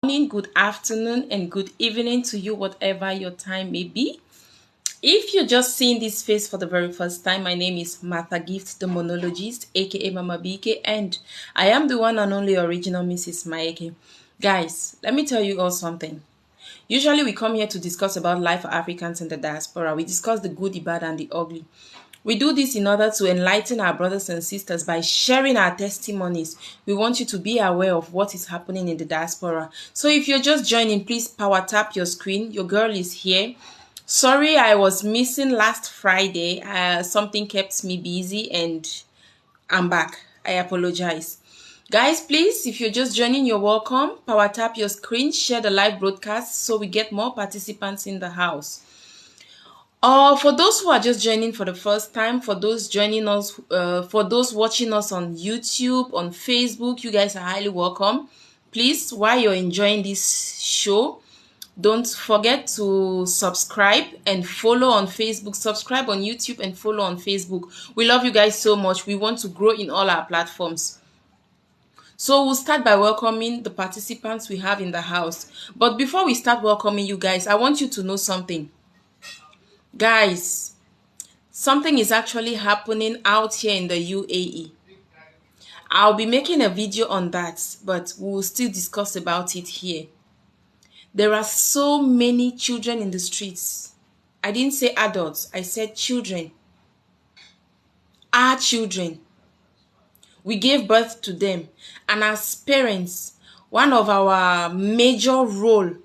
Morning, good afternoon, and good evening to you, whatever your time may be. If you're just seeing this face for the very first time, my name is Martha Gift, the monologist, aka Mama BK, and I am the one and only original Mrs. Maeke. Guys, let me tell you all something. Usually, we come here to discuss about life for Africans in the diaspora. We discuss the good, the bad, and the ugly. We do this in order to enlighten our brothers and sisters by sharing our testimonies. We want you to be aware of what is happening in the diaspora. So if you're just joining, please power tap your screen. Your girl is here. Sorry, I was missing last Friday. Something kept me busy and I'm back. I apologize. Guys, please, if you're just joining, you're welcome. Power tap your screen, share the live broadcast so we get more participants in the house. For those who are just joining for the first time, for those joining us, for those watching us on YouTube, on Facebook, you guys are highly welcome. Please, while you're enjoying this show, don't forget to subscribe and follow on Facebook. Subscribe on YouTube and follow on Facebook. We love you guys so much. We want to grow in all our platforms. So we'll start by welcoming the participants we have in the house. But before we start welcoming you guys, I want you to know something. Guys, something is actually happening out here in the UAE. I'll be making a video on that, but we'll still discuss about it here. There are so many children in the streets. I didn't say adults, I said children. Our children. We gave birth to them. And as parents, one of our major role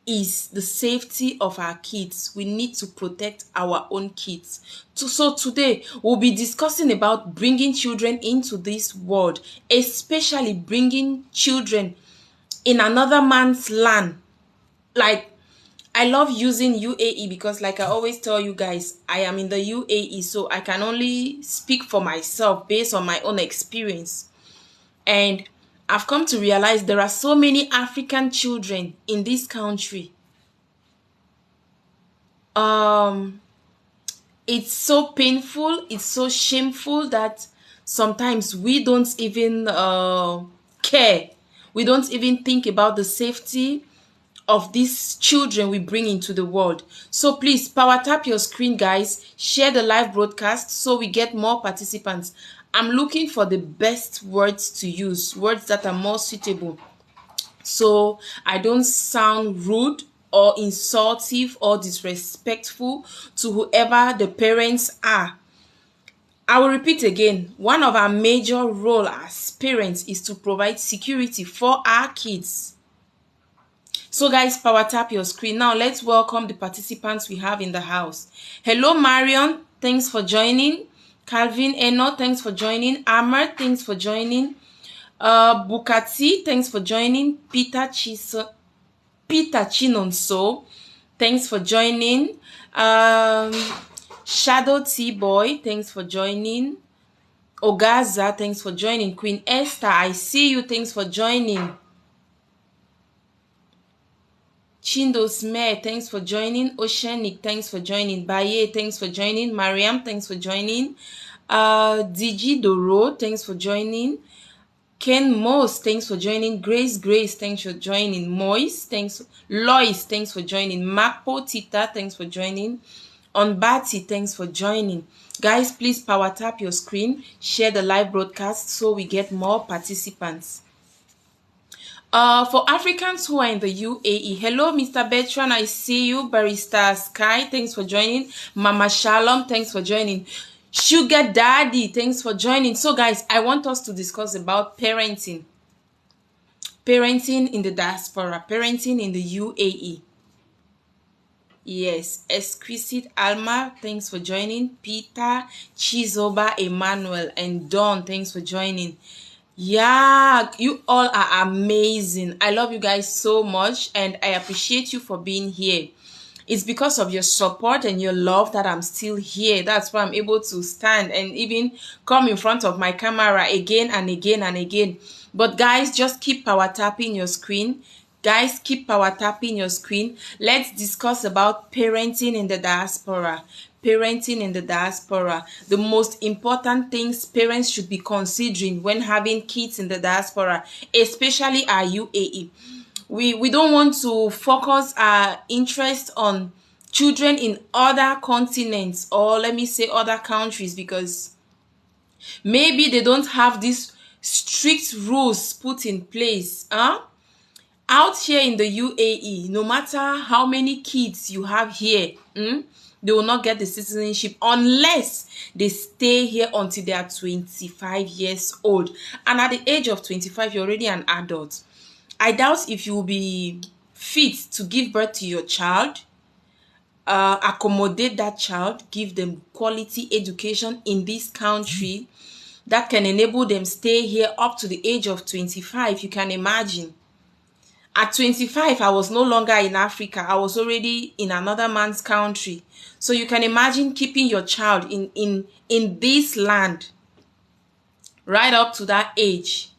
is the safety of our kids. We need to protect our own kids. So today, we'll be discussing about bringing children into this world, especially bringing children in another man's land. Like, I love using UAE because, like I always tell you guys, I am in the UAE, so I can only speak for myself based on my own experience. And I've come to realize there are so many African children in this country. It's so painful, it's so shameful that sometimes we don't even care. We don't even think about the safety of these children we bring into the world. So please power tap your screen, guys. Share the live broadcast so we get more participants. I'm looking for the best words to use, words that are more suitable, so I don't sound rude or insultive or disrespectful to whoever the parents are. I will repeat again, one of our major role as parents is to provide security for our kids. So guys, power tap your screen. Now let's welcome the participants we have in the house. Hello Marion, thanks for joining. Calvin Eno, thanks for joining. Amar, thanks for joining. Bukati, thanks for joining. Peter Chinonso, thanks for joining. Shadow T Boy, thanks for joining. Ogaza, thanks for joining. Queen Esther, I see you, thanks for joining. Chindo Sme, thanks for joining. Oceanic, thanks for joining. Baye, thanks for joining. Mariam, thanks for joining. Digi Doro, thanks for joining. Ken Moss, thanks for joining. Grace, thanks for joining. Moise, thanks. Lois, thanks for joining. Mapo Tita, thanks for joining. Onbati, thanks for joining. Guys, please power tap your screen. Share the live broadcast so we get more participants. For Africans who are in the UAE, hello, Mr. Bertrand, I see you. Barista Sky, thanks for joining. Mama Shalom, thanks for joining. Sugar Daddy, thanks for joining. So guys, I want us to discuss about parenting. Parenting in the diaspora, parenting in the UAE. Yes, Exquisite Alma, thanks for joining. Peter, Chizoba, Emmanuel, and Dawn, thanks for joining. Yeah, you all are amazing. I love you guys so much and I appreciate you for being here. It's because of your support and your love that I'm still here. That's why I'm able to stand and even come in front of my camera again and again and again. But guys, just keep power tapping your screen. Guys, keep power tapping your screen. Let's discuss about parenting in the diaspora. Parenting in the diaspora. The most important things parents should be considering when having kids in the diaspora, especially our UAE. We don't want to focus our interest on children in other continents, or let me say other countries, because maybe they don't have these strict rules put in place. Out here in the UAE, no matter how many kids you have here, they will not get the citizenship unless they stay here until they are 25 years old. And at the age of 25, you're already an adult. I doubt if you will be fit to give birth to your child, accommodate that child, give them quality education in this country that can enable them stay here up to the age of 25. You can imagine. At 25, I was no longer in Africa. I was already in another man's country. So you can imagine keeping your child in this land right up to that age.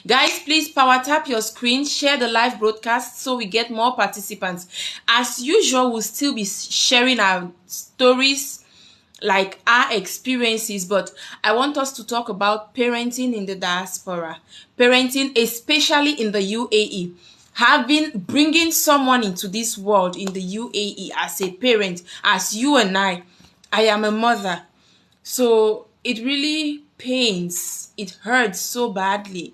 Guys, please power tap your screen, share the live broadcast so we get more participants. As usual, we'll still be sharing our stories, like our experiences, but I want us to talk about parenting in the diaspora, parenting especially in the UAE. Bringing someone into this world in the UAE as a parent, as you and I am a mother. So it really pains, it hurts so badly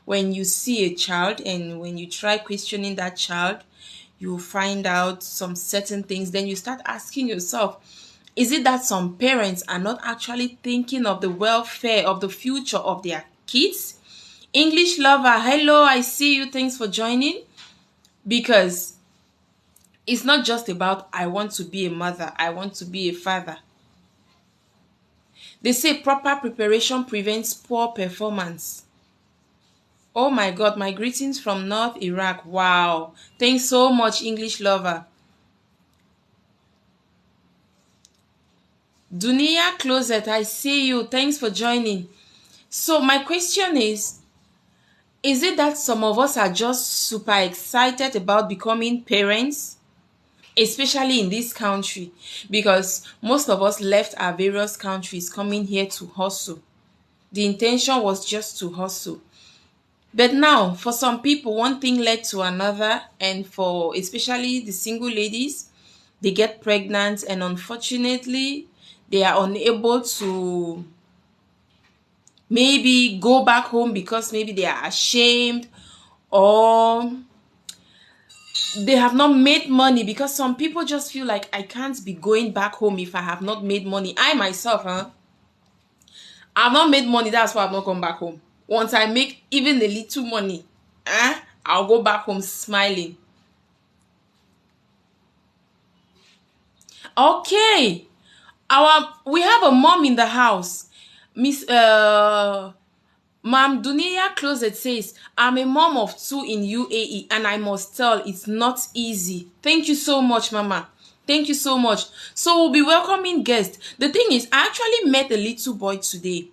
when you see a child, and when you try questioning that child, you find out some certain things. Then you start asking yourself, is it that some parents are not actually thinking of the welfare of the future of their kids? English lover, hello, I see you. Thanks for joining. Because it's not just about I want to be a mother, I want to be a father. They say proper preparation prevents poor performance. Oh my God, my greetings from North Iraq. Wow. Thanks so much, English lover. Dunia Closet, I see you. Thanks for joining. So my question is it that some of us are just super excited about becoming parents, especially in this country? Because most of us left our various countries coming here to hustle. The intention was just to hustle. But now, for some people, one thing led to another, and for especially the single ladies, they get pregnant, and unfortunately, they are unable to maybe go back home because maybe they are ashamed, or they have not made money, because some people just feel like I can't be going back home if I have not made money. I myself, I've not made money, that's why I've not come back home. Once I make even a little money, I'll go back home smiling. Okay, we have a mom in the house. Miss Ma'am Dunia Closet says, I'm a mom of two in UAE, and I must tell it's not easy. Thank you so much, Mama. Thank you so much. So we'll be welcoming guests. The thing is, I actually met a little boy today.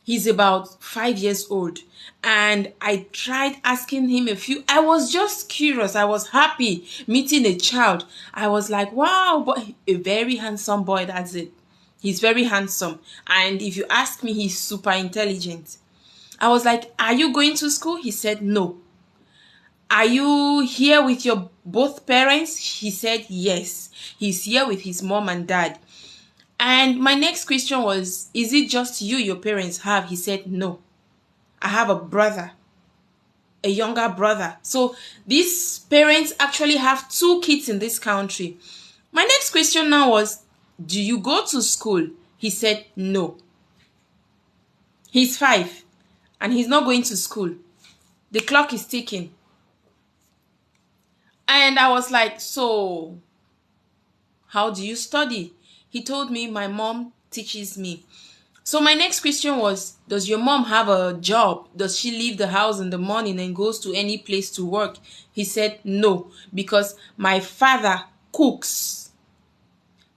He's about 5 years old, and I tried asking him I was just curious. I was happy meeting a child. I was like, wow, but a very handsome boy, that's it. He's very handsome. And if you ask me, he's super intelligent. I was like, are you going to school? He said, no. Are you here with your both parents? He said, yes. He's here with his mom and dad. And my next question was, is it just you your parents have? He said, no. I have a brother, a younger brother. So these parents actually have two kids in this country. My next question now was, do you go to school? He said, no. He's 5 and he's not going to school. The clock is ticking. And I was like, so how do you study? He told me, my mom teaches me. So my next question was, does your mom have a job? Does she leave the house in the morning and goes to any place to work? He said, no, because my father cooks.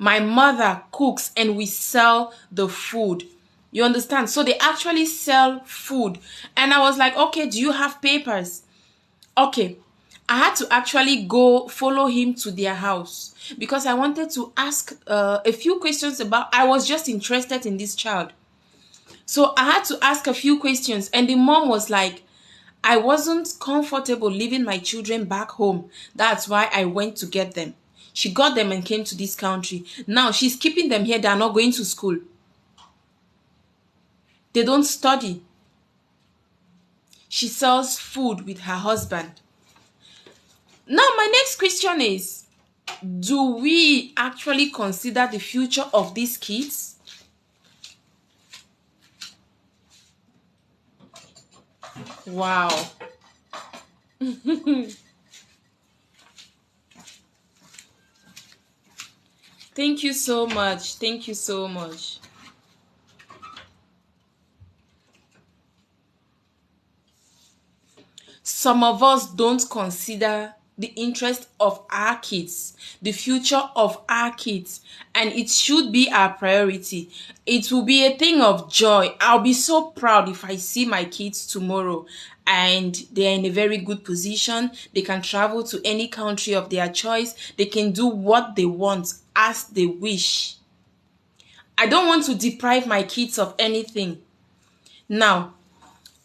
My mother cooks, and we sell the food. You understand? So they actually sell food. And I was like, okay, do you have papers? Okay. I had to actually go follow him to their house because I wanted to ask a few questions I was just interested in this child. So I had to ask a few questions, and the mom was like, I wasn't comfortable leaving my children back home. That's why I went to get them. She got them and came to this country. Now she's keeping them here. They are not going to school. They don't study. She sells food with her husband. Now, my next question is, do we actually consider the future of these kids? Wow. Thank you so much. Thank you so much. Some of us don't consider the interest of our kids, the future of our kids, and it should be our priority. It will be a thing of joy. I'll be so proud if I see my kids tomorrow and they're in a very good position. They can travel to any country of their choice. They can do what they want as they wish. I don't want to deprive my kids of anything. Now,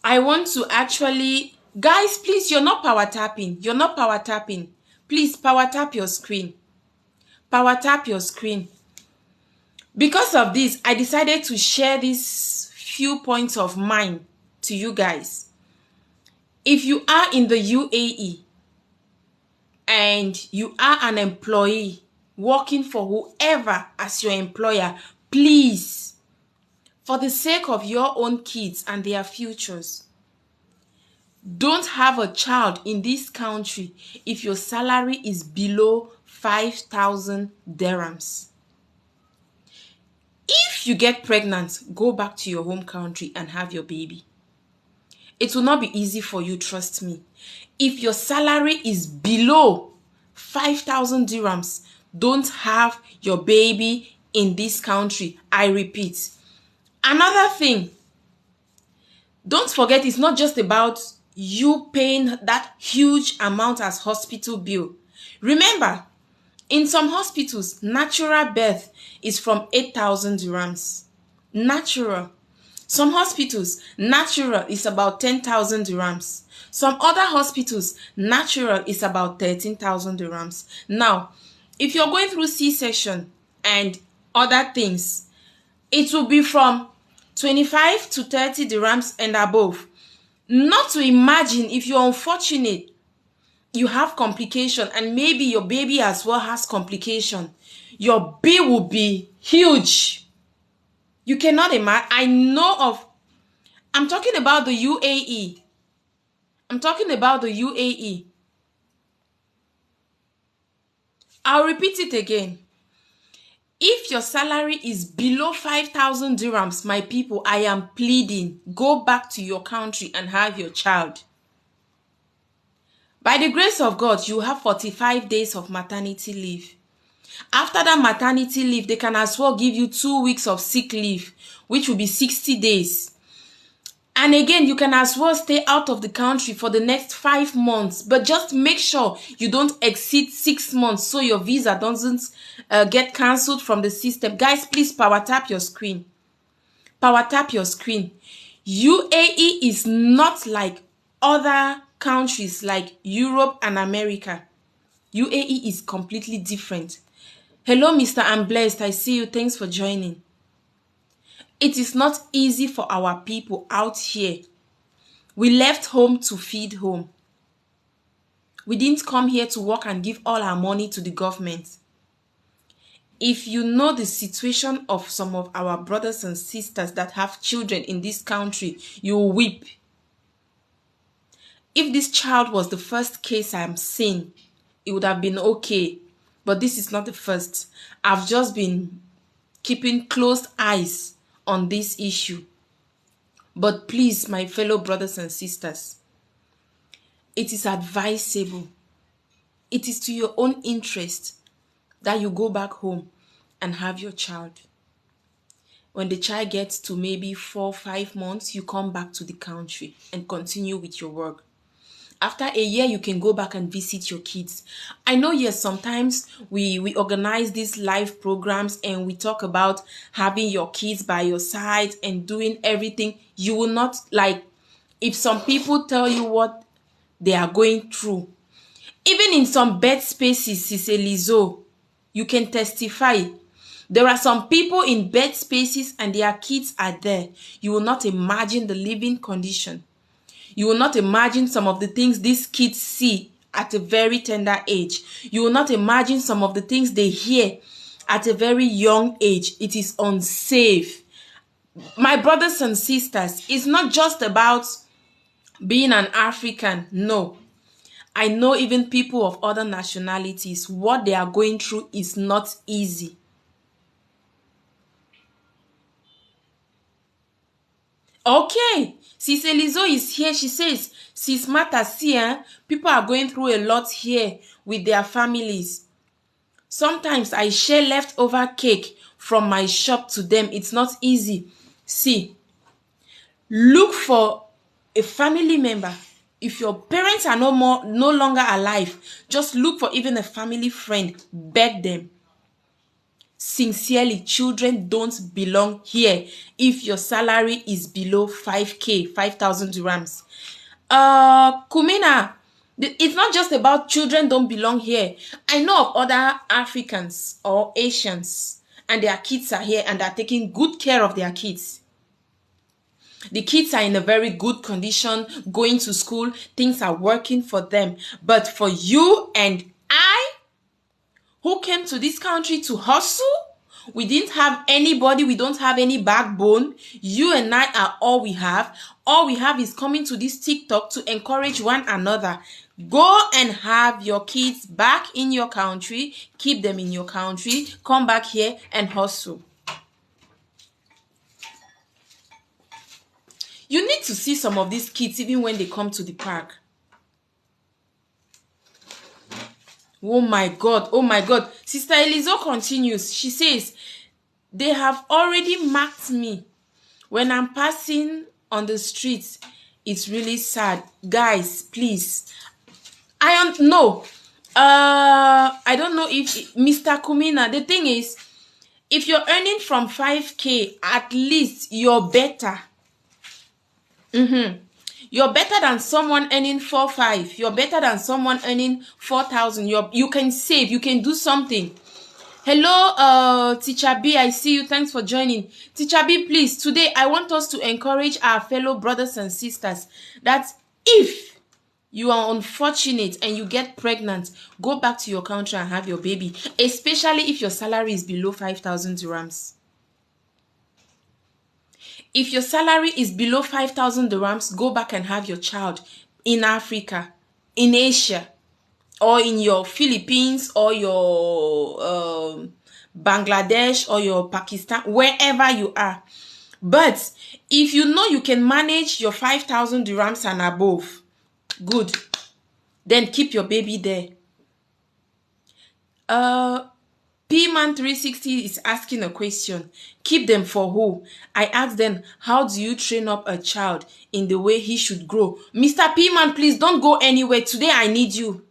I want to actually, guys, please, you're not power tapping. You're not power tapping. Please power tap your screen. Power tap your screen. Because of this, I decided to share these few points of mine to you guys. If you are in the UAE and you are an employee working for whoever as your employer, please, for the sake of your own kids and their futures, don't have a child in this country if your salary is below 5,000 dirhams. If you get pregnant, go back to your home country and have your baby. It will not be easy for you, trust me. If your salary is below 5,000 dirhams, don't have your baby in this country. I repeat. Another thing, don't forget, it's not just about you paying that huge amount as hospital bill. Remember, in some hospitals, natural birth is from 8,000 dirhams. Natural. Some hospitals, natural is about 10,000 dirhams. Some other hospitals, natural is about 13,000 dirhams. Now, if you're going through C-section and other things, it will be from 25 to 30 dirhams and above. Not to imagine if you're unfortunate, you have complication and maybe your baby as well has complication. Your bill will be huge. You cannot imagine. I'm talking about the UAE. I'm talking about the UAE. I'll repeat it again. If your salary is below 5,000 dirhams, my people, I am pleading, go back to your country and have your child. By the grace of God, you have 45 days of maternity leave. After that maternity leave, they can as well give you 2 weeks of sick leave, which will be 60 days. And again, you can as well stay out of the country for the next 5 months, but just make sure you don't exceed 6 months so your visa doesn't get cancelled from the system. Guys, please power tap your screen. Power tap your screen. UAE is not like other countries like Europe and America. UAE is completely different. Hello, Mr. I'm blessed. I see you. Thanks for joining. It is not easy for our people out here. We left home to feed home. We didn't come here to work and give all our money to the government. If you know the situation of some of our brothers and sisters that have children in this country, you will weep. If this child was the first case I'm seeing, it would have been okay. But this is not the first. I've just been keeping close eyes on this issue. But please, my fellow brothers and sisters, it is advisable, it is to your own interest that you go back home and have your child. When the child gets to maybe 4-5 months, you come back to the country and continue with your work. After a year, you can go back and visit your kids. I know, yes, sometimes we organize these live programs and we talk about having your kids by your side and doing everything. You will not, like, if some people tell you what they are going through, even in some bed spaces, Cissy Lizzo, you can testify. There are some people in bed spaces and their kids are there. You will not imagine the living condition. You will not imagine some of the things these kids see at a very tender age. You will not imagine some of the things they hear at a very young age. It is unsafe. My brothers and sisters, it's not just about being an African. No. I know even people of other nationalities, what they are going through is not easy. Okay, Sis Elizo is here. She says, Sis Mata, see, people are going through a lot here with their families. Sometimes I share leftover cake from my shop to them. It's not easy. See, look for a family member. If your parents are no longer alive, just look for even a family friend. Beg them. Sincerely, children don't belong here if your salary is below 5k, 5,000 dirhams. Kumina, it's not just about children don't belong here. I know of other Africans or Asians and their kids are here and are taking good care of their kids. The kids are in a very good condition, going to school, things are working for them. But for you and I, who came to this country to hustle, we didn't have anybody, we don't have any backbone. You and I are all we have. All we have is coming to this TikTok to encourage one another. Go and have your kids back in your country, keep them in your country, come back here and hustle. You need to see some of these kids even when they come to the park. Oh my God, oh my God. Sister Elizo continues. She says, they have already marked me. When I'm passing on the streets, it's really sad. Guys, please. I don't know. I don't know if Mr. Kumina, the thing is, if you're earning from 5k, at least you're better. You're better than someone earning 4-5. You're better than someone earning 4,000. You can save. You can do something. Hello, Teacher B. I see you. Thanks for joining. Teacher B, please, today I want us to encourage our fellow brothers and sisters that if you are unfortunate and you get pregnant, go back to your country and have your baby, especially if your salary is below 5,000 dirhams. If your salary is below 5,000 dirhams, go back and have your child in Africa, in Asia, or in your Philippines, or your Bangladesh, or your Pakistan, wherever you are. But if you know you can manage your 5,000 dirhams and above, good. Then keep your baby there. P-Man 360 is asking a question. Keep them for who? I asked them, how do you train up a child in the way he should grow? Mr. P-Man, please don't go anywhere. Today I need you.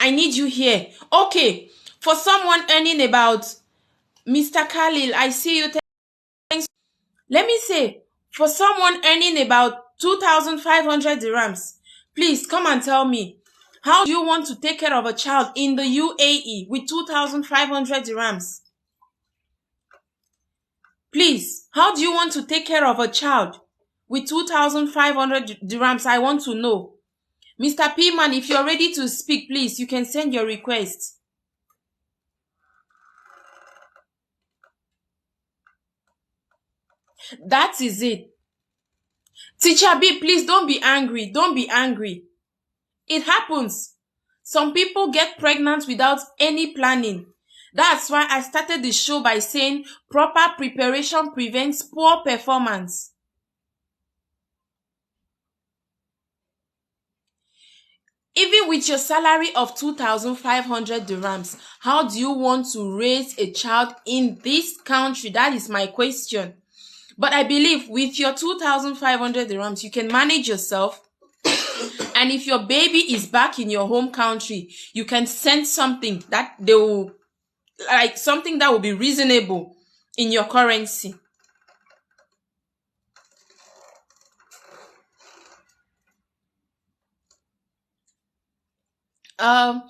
I need you here. Okay, for someone earning about, Mr. Khalil, I see you. Thanks. Let me say, for someone earning about 2,500 dirhams, please come and tell me, how do you want to take care of a child in the UAE with 2,500 dirhams? Please, how do you want to take care of a child with 2,500 dirhams? I want to know. Mr. P-Man, if you're ready to speak, please, you can send your request. That is it. Teacher B, please don't be angry. Don't be angry. It happens. Some people get pregnant without any planning. That's why I started the show by saying proper preparation prevents poor performance. Even with your salary of 2,500 dirhams, how do you want to raise a child in this country? That is my question. But I believe with your 2,500 dirhams, you can manage yourself. And if your baby is back in your home country, you can send something that they will, like something that will be reasonable in your currency. Um,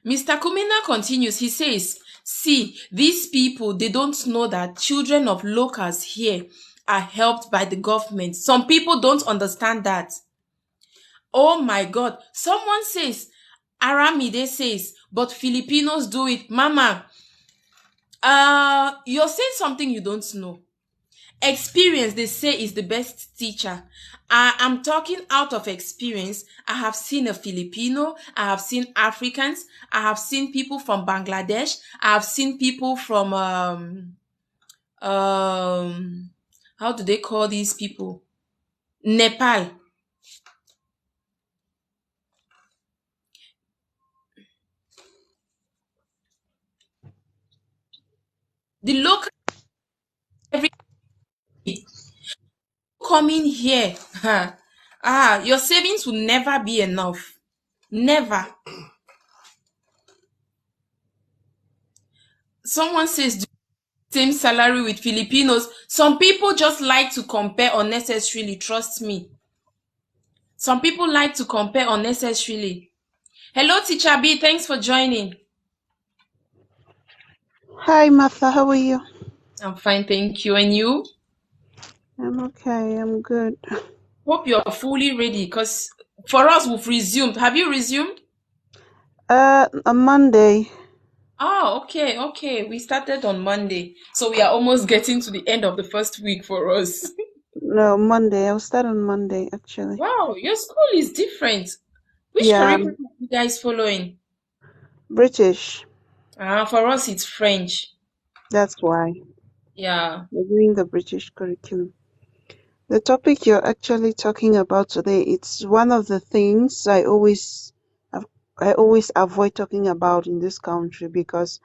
Mr. Kumina continues. He says, see, these people, they don't know that children of locals here are helped by the government. Some people don't understand that. Oh my God. Someone says, Aramide says, but Filipinos do it. Mama, you're saying something you don't know. Experience, they say, is the best teacher. I'm talking out of experience. I have seen a Filipino, I have seen Africans, I have seen people from Bangladesh, I have seen people from um how do they call these people? Nepal. The local, every coming here. Your savings will never be enough. Never. Someone says same salary with Filipinos. Some people just like to compare unnecessarily, trust me. Some people like to compare unnecessarily. Hello, Teacher B, thanks for joining. Hi, Martha. How are you? I'm fine, thank you. And you? I'm okay. I'm good. Hope you're fully ready because for us, we've resumed. Have you resumed? On Monday. Oh, okay, okay. We started on Monday. So we are almost getting to the end of the first week for us. No, Monday. I'll start on Monday, actually. Wow, your school is different. Which Yeah, curriculum are you guys following? British. For us, it's French. That's why Yeah. we're doing the British curriculum. The topic you're actually talking about today, it's one of the things I always avoid talking about in this country because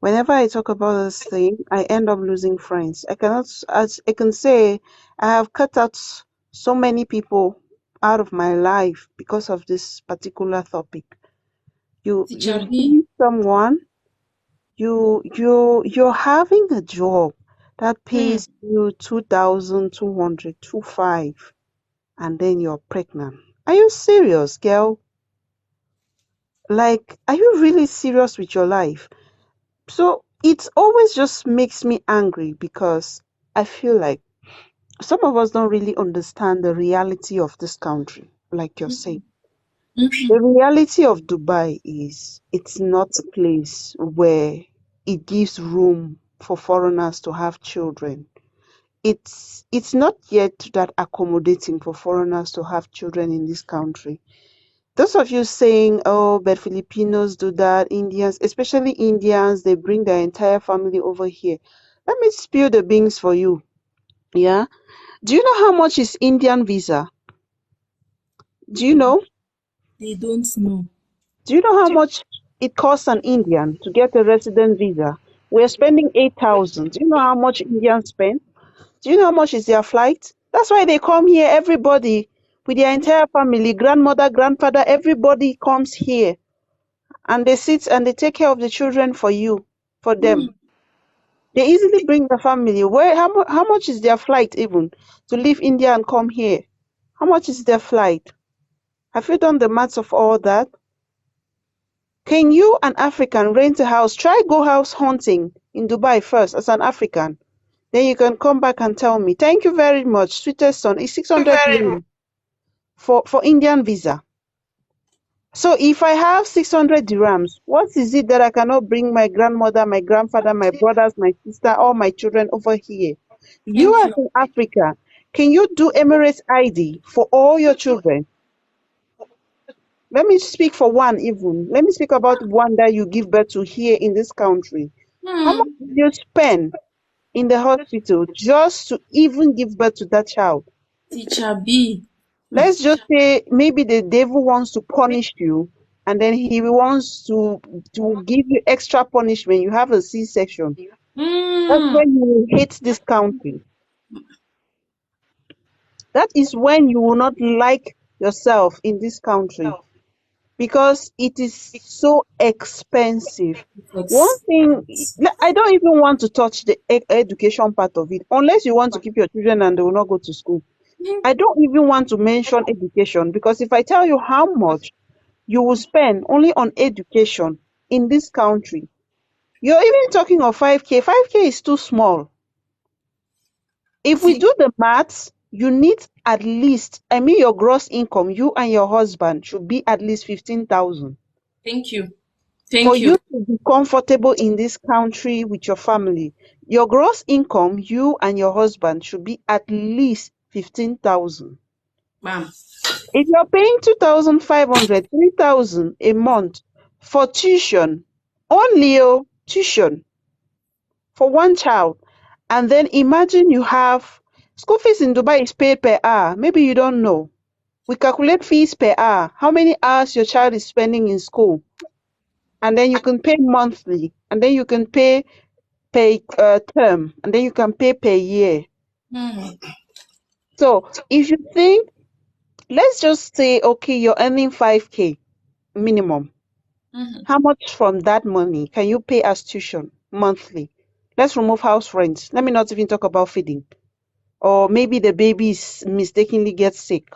whenever I talk about this thing, I end up losing friends. As I can say, I have cut out so many people out of my life because of this particular topic. You Teacher B. see someone, you're having a job that Hmm. pays you 2,200, 2,500, and then you're pregnant. Are you serious, girl? Like, are you really serious with your life? So it always just makes me angry because I feel like some of us don't really understand the reality of this country, like you're saying. The reality of Dubai is it's not a place where it gives room for foreigners to have children. It's not yet that accommodating for foreigners to have children in this country. Those of you saying, oh, but Filipinos do that, Indians, especially Indians, they bring their entire family over here. Let me spill the beans for you. Yeah. Do you know how much is Indian visa? Do you know? They don't know. Do you know how much it costs an Indian to get a resident visa? We're spending 8,000. Do you know how much Indians spend? Do you know how much is their flight? That's why they come here, everybody, with their entire family, grandmother, grandfather, everybody comes here and they sit and they take care of the children for you, for them. They easily bring the family. How much is their flight even to leave India and come here? How much is their flight? Have you done the maths of all that? Can you, an African, rent a house? Try go house hunting in Dubai first as an African. Then you can come back and tell me. Thank you very much, sweetest son. It's 600 dirham for Indian visa. So if I have 600 dirhams, what is it that I cannot bring my grandmother, my grandfather, my brothers, my sister, all my children over here? You Thank as you. an Africa, can you do Emirates ID for all your children? Let me speak for one even. Let me speak about one that you give birth to here in this country. How much Hmm. do you spend in the hospital just to even give birth to that child? Teacher B. Let's just say maybe the devil wants to punish you and then he wants to give you extra punishment. You have a C-section. That's Hmm. when you will hate this country. That is when you will not like yourself in this country because it is so expensive. One thing, I don't even want to touch the education part of it unless you want to keep your children and they will not go to school. I don't even want to mention education because if I tell you how much you will spend only on education in this country. You're even talking of 5K. 5K is too small. If we do the maths, you need at least, I mean, your gross income, you and your husband should be at least 15,000 Thank you. for Thank you. you to be comfortable in this country with your family. Your gross income, you and your husband should be at least 15,000. Ma'am. If you're paying 2,500, 3,000 a month for tuition, only tuition for one child, and then imagine you have school fees in Dubai is paid per hour. Maybe you don't know. We calculate fees per hour, how many hours your child is spending in school, and then you can pay monthly, and then you can pay per term, and then you can pay per year. Mm. So if you think, let's just say, okay, you're earning 5K minimum. Mhm. How much from that money can you pay as tuition monthly? Let's remove house rent. Let me not even talk about feeding. Or maybe the baby mistakenly gets sick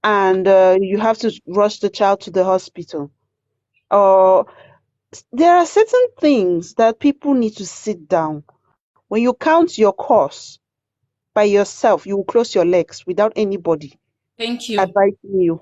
and you have to rush the child to the hospital. Or there are certain things that people need to sit down. When you count your costs by yourself, you will close your legs without anybody Thank you. advising you.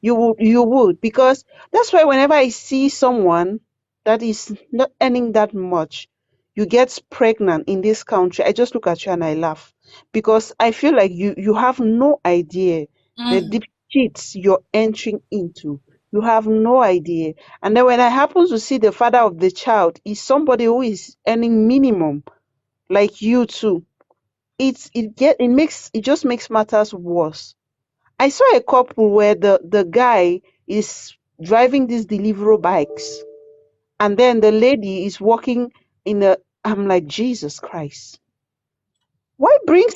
You would, because that's why whenever I see someone that is not earning that much, you get pregnant in this country, I just look at you and I laugh, because I feel like you have no idea the Mm. deep shits you're entering into. You have no idea. And then when I happen to see the father of the child is somebody who is earning minimum like you too, it just makes matters worse. I saw a couple where the guy is driving these Deliveroo bikes, and then the lady is walking in a. I'm like, Jesus Christ. Why bring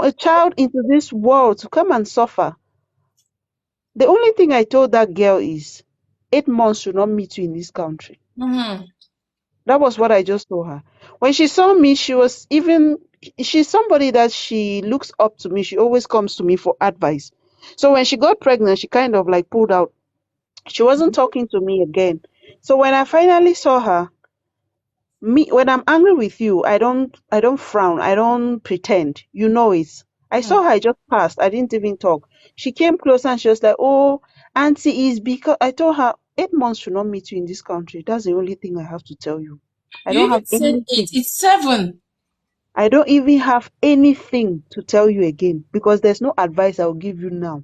a child into this world to come and suffer? The only thing I told that girl is 8 months should not meet you in this country. Mhm. That was what I just told her. When she saw me, she's somebody that she looks up to me. She always comes to me for advice. So when she got pregnant, she kind of like pulled out. She wasn't talking to me again. So when I finally saw her, when I'm angry with you, I don't frown, I don't pretend. You know it. I Mm. saw her, I just passed. I didn't even talk. She came closer and she was like, "Oh, auntie is because," I told her 8 months should not meet you in this country. That's the only thing I have to tell you. I You don't even have said eight. anything. It's 7. I don't even have anything to tell you again, because there's no advice I will give you now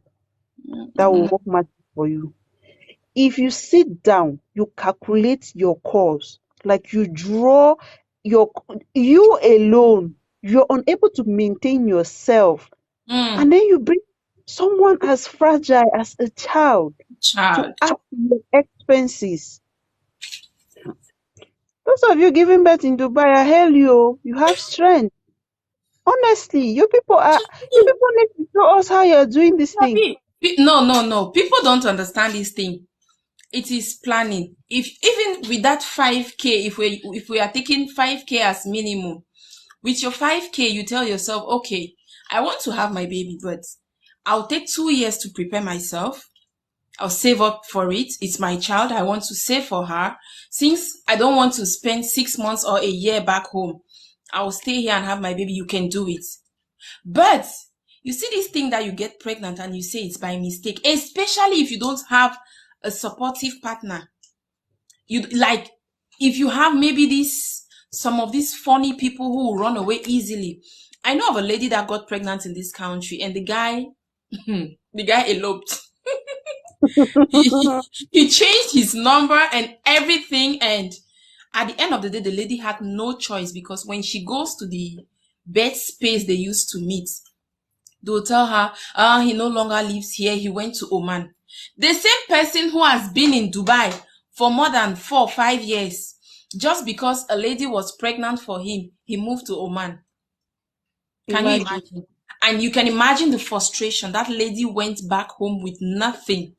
that will Mm. work much for you. If you sit down, you calculate your cost, like you draw your, you alone, you're unable to maintain yourself, Mm. and then you bring someone as fragile as a child to Child. add to your expenses. Those of you giving birth in Dubai, I hail you. You have strength. Honestly, you people need to show us how you're doing this thing. No, no, no. People don't understand this thing. It is planning. If even with that 5K, if we are taking 5K as minimum, with your 5K, you tell yourself, okay, I want to have my baby, but I'll take 2 years to prepare myself. I'll save up for it. It's my child. I want to save for her. Since I don't want to spend 6 months or a year back home, I'll stay here and have my baby. You can do it. But you see this thing that you get pregnant and you say it's by mistake, especially if you don't have a supportive partner. You like if you have maybe this some of these funny people who will run away easily. I know of a lady that got pregnant in this country and the guy the guy eloped. He changed his number and everything, and at the end of the day the lady had no choice because when she goes to the bed space they used to meet, they'll tell her, he no longer lives here. He went to Oman. The same person who has been in Dubai for more than 4 or 5 years, just because a lady was pregnant for him, he moved to Oman. Can you Imagine. imagine? And you can imagine the frustration. That lady went back home with nothing.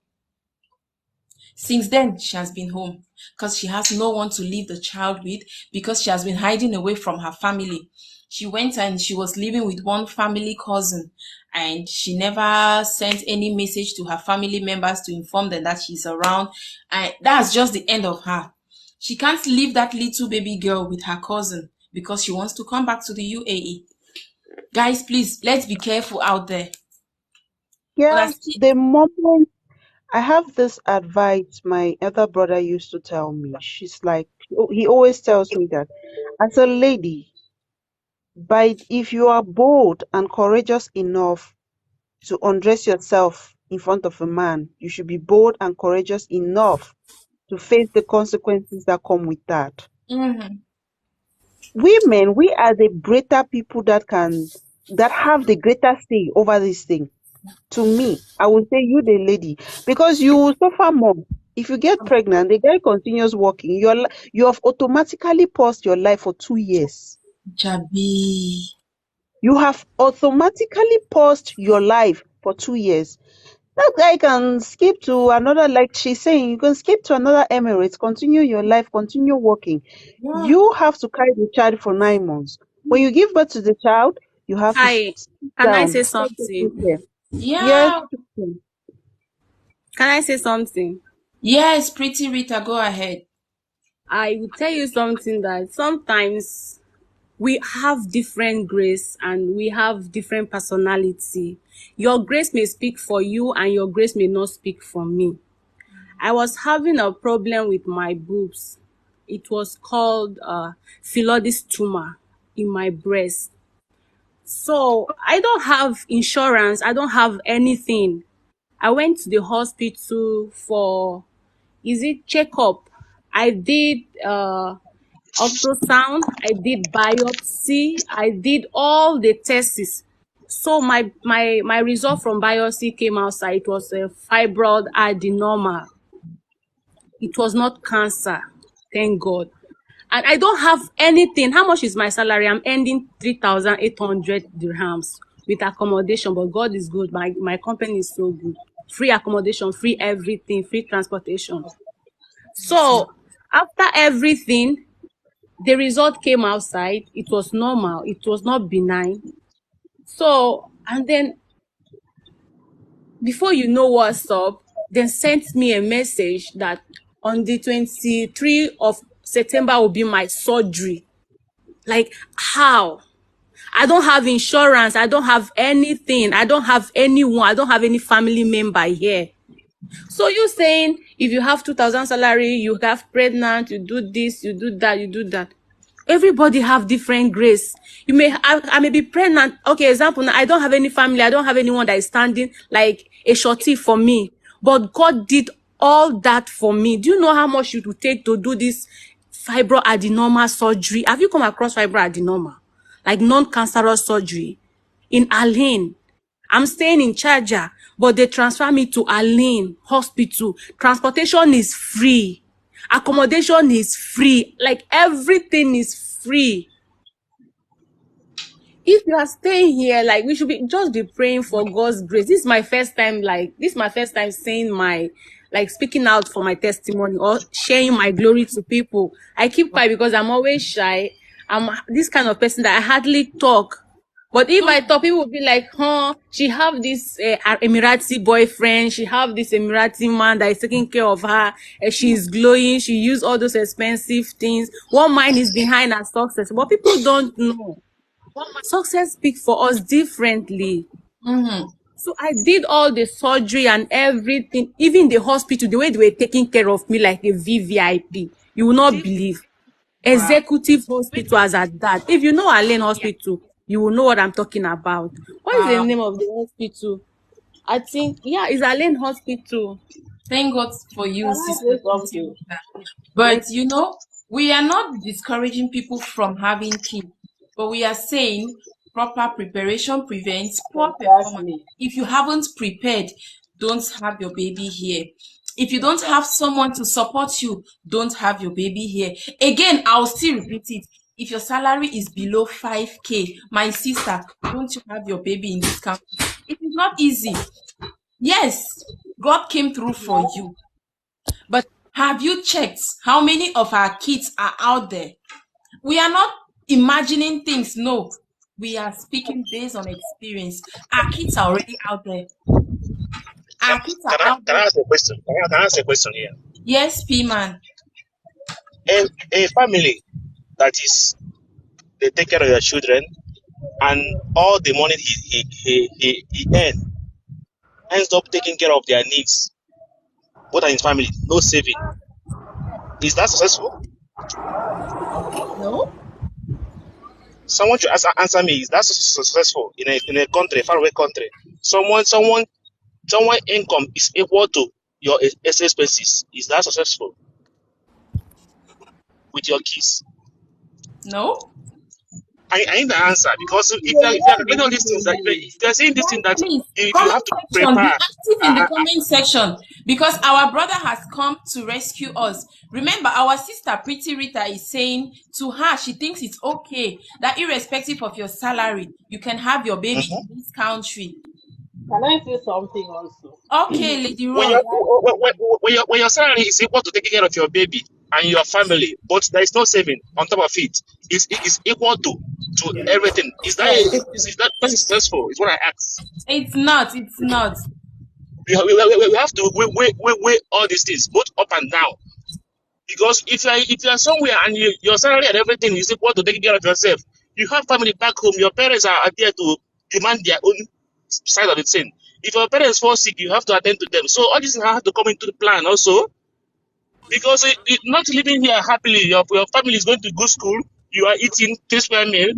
Since then, she has been home. because she has no one to leave the child with, because she has been hiding away from her family. She went and she was living with one family cousin, and she never sent any message to her family members to inform them that she's around. And that's just the end of her. She can't leave that little baby girl with her cousin because she wants to come back to the UAE. Guys, please, let's be careful out there. But Yeah, that's it. the moment I have this advice my elder brother used to tell me. She's like, he always tells me that as a lady, if you are bold and courageous enough to undress yourself in front of a man, you should be bold and courageous enough to face the consequences that come with that. Mm-hmm. Women, we are the greater people that have the greater say over this thing. To me, I would say you the lady, because you will suffer more. If you get pregnant, the guy continues working. You have automatically paused your life for 2 years. Jabi. You have automatically paused your life for 2 years. That guy can skip to another, like she's saying, you can skip to another Emirates, continue your life, continue working. Yeah. You have to carry the child for 9 months. When you give birth to the child, you have to Hi, sit can I down, say start taking something? care. Yes, Yeah. Can I say something? Yes, pretty Rita, go ahead. I will tell you something that sometimes we have different grace and we have different personality. Your grace may speak for you and your grace may not speak for me. I was having a problem with my boobs. It was called phyllodes tumor in my breast. So I don't have insurance. I don't have anything. I went to the hospital for is it checkup. I did ultrasound, I did biopsy, I did all the tests. So my result from biopsy came outside. It was a fibroid adenoma. It was not cancer. Thank God. And I don't have anything. How much is my salary? I'm earning 3,800 dirhams with accommodation, but God is good. My company is so good. Free accommodation, free everything, free transportation. So after everything, the result came outside. It was normal. It was not benign. So, and then before you know what's up, they sent me a message that on the 23rd of September will be my surgery. Like, how? I don't have insurance. I don't have anything. I don't have anyone. I don't have any family member here. So you saying if you have 2,000 salary, you have pregnant, you do this, you do that, you do that. Everybody have different grace. I may be pregnant. Okay, example, now I don't have any family. I don't have anyone that is standing like a shorty for me. But God did all that for me. Do you know how much it would take to do this fibroadenoma surgery? Have you come across fibroadenoma? Like non-cancerous surgery in Al-Ain. I'm staying in Charger, but they transfer me to Al-Ain Hospital. Transportation is free. Accommodation is free. Like everything is free. If you are staying here, like we should be just be praying for God's grace. This is my first time, saying like speaking out for my testimony or sharing my glory to people. I keep quiet because I'm always shy. I'm this kind of person that I hardly talk. But if I talk, people will be like, huh, she have this Emirati boyfriend. She have this Emirati man that is taking care of her. She's glowing. She use all those expensive things. One mind is behind her success. But people don't know. Success speaks for us differently. Mm-hmm. So I did all the surgery and everything, even the hospital, the way they were taking care of me like a VVIP. You will not believe. Wow. Executive hospital as at that. If you know Alain Hospital, you will know what I'm talking about. What is the Wow. name of the hospital? I think, yeah, it's Alain Hospital. Thank God for Can you, I Sister say Pretty something? Rita. Yes. But we are not discouraging people from having kids, but we are saying proper preparation prevents poor performance. Exactly. If you haven't prepared, don't have your baby here. If you don't have someone to support you, don't have your baby here. Again, I'll still repeat it. If your salary is below 5K, my sister, don't you have your baby in this country? It is not easy. Yes, God came through for you. But Have you checked how many of our kids are out there? We are not imagining things, no. We are speaking based on experience. Our kids are already out there. Our kids are out Can I there. ask a question? Can I ask a question here? Yes, P-man. A family that is they take care of your children and all the money he ends up taking care of their needs, both in his family, no saving. Is that successful? No? Someone should answer me. Is that successful in a country, faraway country? Someone income is equal to your expenses. Is that successful with your kids? No? I need the answer because if you are calculating all these things, that if you are saying this thing that Please, if you comment have to section, be prepare, active in the comment section because our brother has come to rescue us. Remember, our sister Pretty Rita is saying to her, she thinks it's okay that irrespective of your salary, you can have your baby Mhm. in this country. Can I say something also? Okay, Lady when Rose. your salary is equal to taking care of your baby and your family, but there is no saving on top of it, is equal to everything. That is successful? Is what I ask. It's not. It's not. We have to weigh all these things both up and down. Because if you are somewhere and your salary and everything is equal to taking care of yourself, you have family back home. Your parents are there to demand their own side of the thing. If your parents fall sick, you have to attend to them. So all these things have to come into the plan also. Because not living here happily, your family is going to good school. You are eating tasteful meal.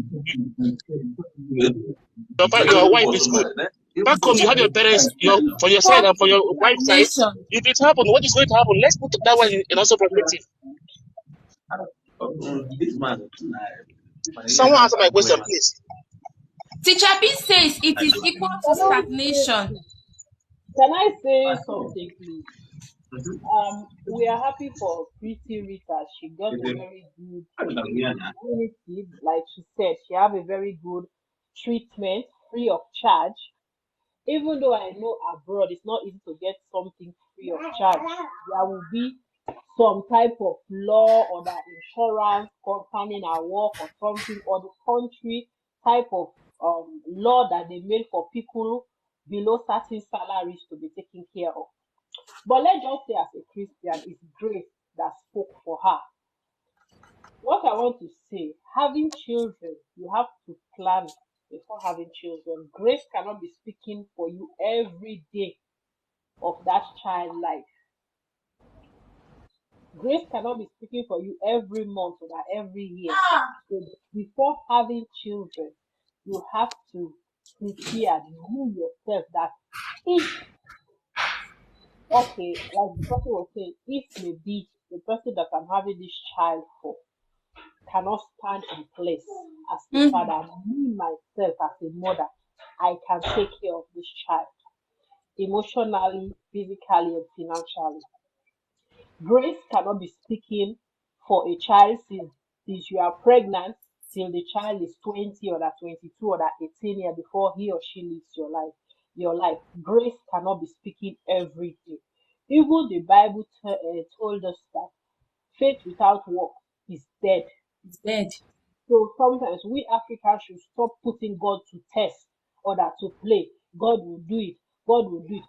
Your wife is good. Back home, you have your parents, for your side and for your wife's side. Nation. If it happens, what is going to happen? Let's put that one in also perspective. Someone answer my question, please. Teacher B says it is equal to stagnation. Can I say something, please? We are happy for Pretty Rita. She got a very good community, like she said. She have a very good treatment, free of charge. Even though I know abroad it's not easy to get something free of charge, there will be some type of law or the insurance concerning our work or something, or the country type of law that they made for people below certain salaries to be taken care of. But let's just say, as a Christian, it's grace that spoke for her. What I want to say, having children, you have to plan before having children. Grace cannot be speaking for you every day of that child life. Grace cannot be speaking for you every month or every year. So before having children, you have to prepare you yourself that if, okay, like the person was saying, if maybe the person that I'm having this child for cannot stand in place as a Mhm. father, me myself as a mother, I can take care of this child emotionally, physically, and financially. Grace cannot be speaking for a child since you are pregnant till the child is 20 or that 22 or that 18 year before he or she lives your life. Your life. Grace cannot be speaking every day. Even the Bible told us that faith without work is dead. It's dead. So sometimes we Africans should stop putting God to test or that to play. God will do it. God will do it.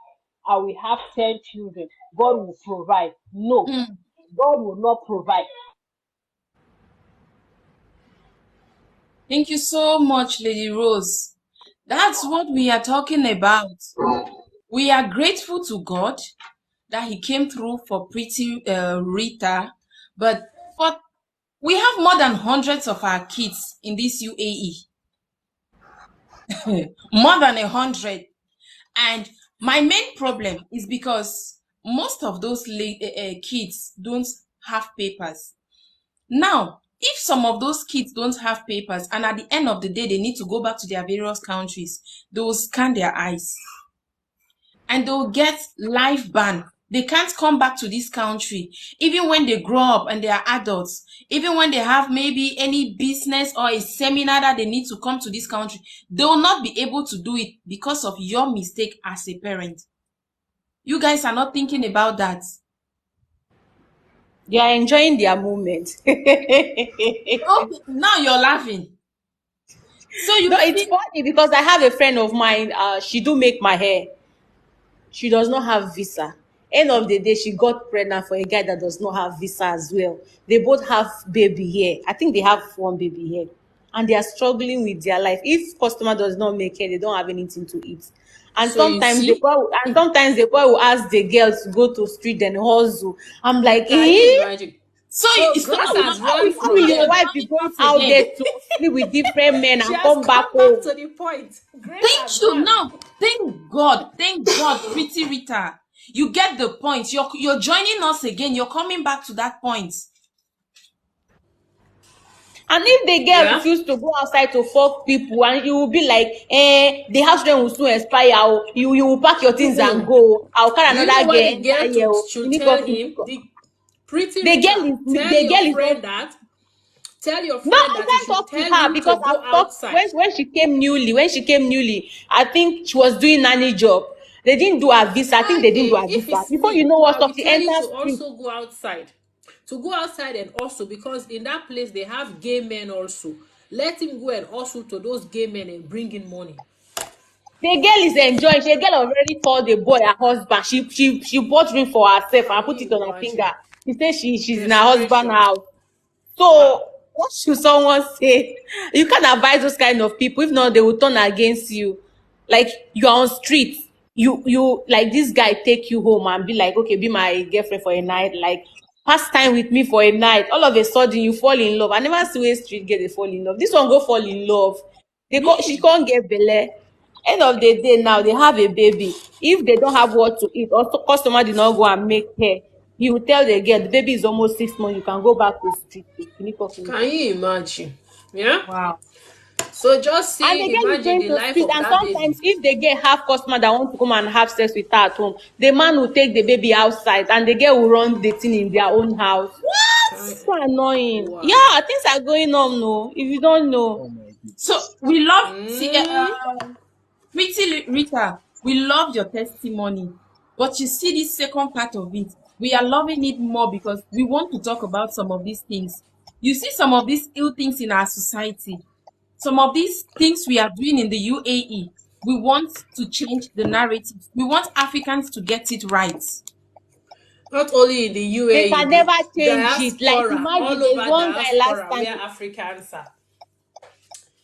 I will have 10 children. God will provide. No, Mm. God will not provide. Thank you so much, Lady Rose. That's what we are talking about. We are grateful to God that He came through for Pretty Rita, but we have more than hundreds of our kids in this UAE. More than 100. And my main problem is because most of those kids don't have papers. Now, if some of those kids don't have papers and at the end of the day they need to go back to their various countries, they will scan their eyes and they'll get life ban. They can't come back to this country. Even when they grow up and they are adults, even when they have maybe any business or a seminar that they need to come to this country, they will not be able to do it because of your mistake as a parent. You guys are not thinking about that. They are enjoying their moment. No, Okay, now you're laughing. So you it's see, funny because I have a friend of mine. She do make my hair. She does not have visa. End of the day, she got pregnant for a guy that does not have visa as well. They both have baby here. I think they have one baby here, and they are struggling with their life. If customer does not make hair, they don't have anything to eat. And so you sometimes the see, boy, will ask the girl to go to street and hustle. I'm like, Can you eh? imagine? so So so Grace now, has How run will, how will from your you're them. wife be joining going us out there again. to sleep with different men She and has come back come back home? to the point. Grace Thank has you. run. Now, thank God, pretty Rita. You get the point. You're joining us again. You're coming back to that point. And if the girl Yeah. refuse to go outside to fuck people, and you will be like, the house rent will soon expire. Oh, you will pack your things and Mm-mm. go. I'll carry Do you know another what girl the girl enter here. Oh, should tell him? The pretty The girl Rita, is tell the your girl is not. friend that. Tell your No, friend I that he can't should talk to tell her him because to go I've talked outside. when she came newly. When she came newly, I think she was doing nanny job. They didn't do her visa. I think they didn't do Okay, her if visa. it's Before you me, know what I stuff, will she tell you enters to street. also go outside. To go outside and also because in that place they have gay men also. Let him go and also to those gay men and bring in money. The girl is enjoying. The girl already called the boy her husband. She bought ring for herself and Can put it you on her finger. imagine? She said she's in her husband's Desperation. house. Wow. So what should someone say? You can't advise those kind of people. If not, they will turn against you. Like you are on street. You like this guy take you home and be like, okay, be my girlfriend for a night. Like pass time with me for a night. All of a sudden you fall in love. I never see a street girl they fall in love. This one go fall in love. She Really? can't get belle. End of the day now they have a baby. If they don't have what to eat or customer did not go and make hair, he will tell the girl the baby is almost 6 months, you can go back to street. Can you imagine? Yeah? Wow. So just And the see, girl is imagine going the to life street, of and that baby. sometimes if they get half customer that want to come and have sex with her at home, the man will take the baby outside and the girl will run the thing in their own house. Can, So annoying. wow. Yeah, things are going on, no. If you don't know. So we love see Mm. pretty Rita. We love your testimony, but you see this second part of it. We are loving it more because we want to talk about some of these things. You see some of these ill things in our society. Some of these things we are doing in the UAE. We want to change the narrative. We want Africans to get it right. Not only in the They UAE, can the never change it. Like diaspora, imagine all there's over one guy last diaspora time. where Africans are.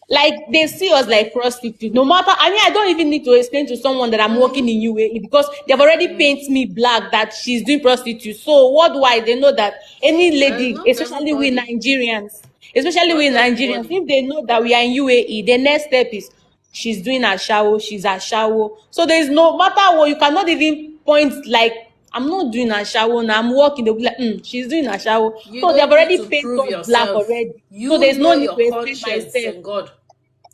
Like they see us like prostitutes. No matter, I mean, I don't even need to explain to someone that I'm working in UAE because they've already painted me black that she's doing prostitute. So worldwide, they know that any lady, Not especially we everybody. Nigerians, especially we Not Nigerians, everybody. if they know that we are in UAE, the next step is she's doing a shower, she's a shower. So there's no matter what, you cannot even point like I'm not doing a shower now. I'm working. They'll be like, she's doing a shower. You So they've don't need already to painted prove us black yourself. already. So You there's know no need your to explain conscience myself. and God.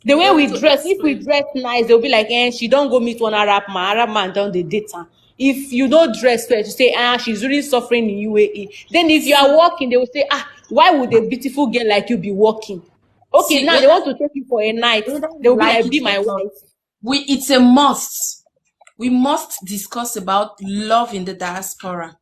The You way don't we need to dress, if we explain. dress nice, they'll be like, she don't go meet one Arab man down the data. If you don't dress well, to say, she's really suffering in UAE. Then if you are See, working, they will say, why would a beautiful girl like you be working? Okay, see, now they want to take you for a night. whether They you will be like like, it be or my not, wife. it's a must. We must discuss about love in the diaspora.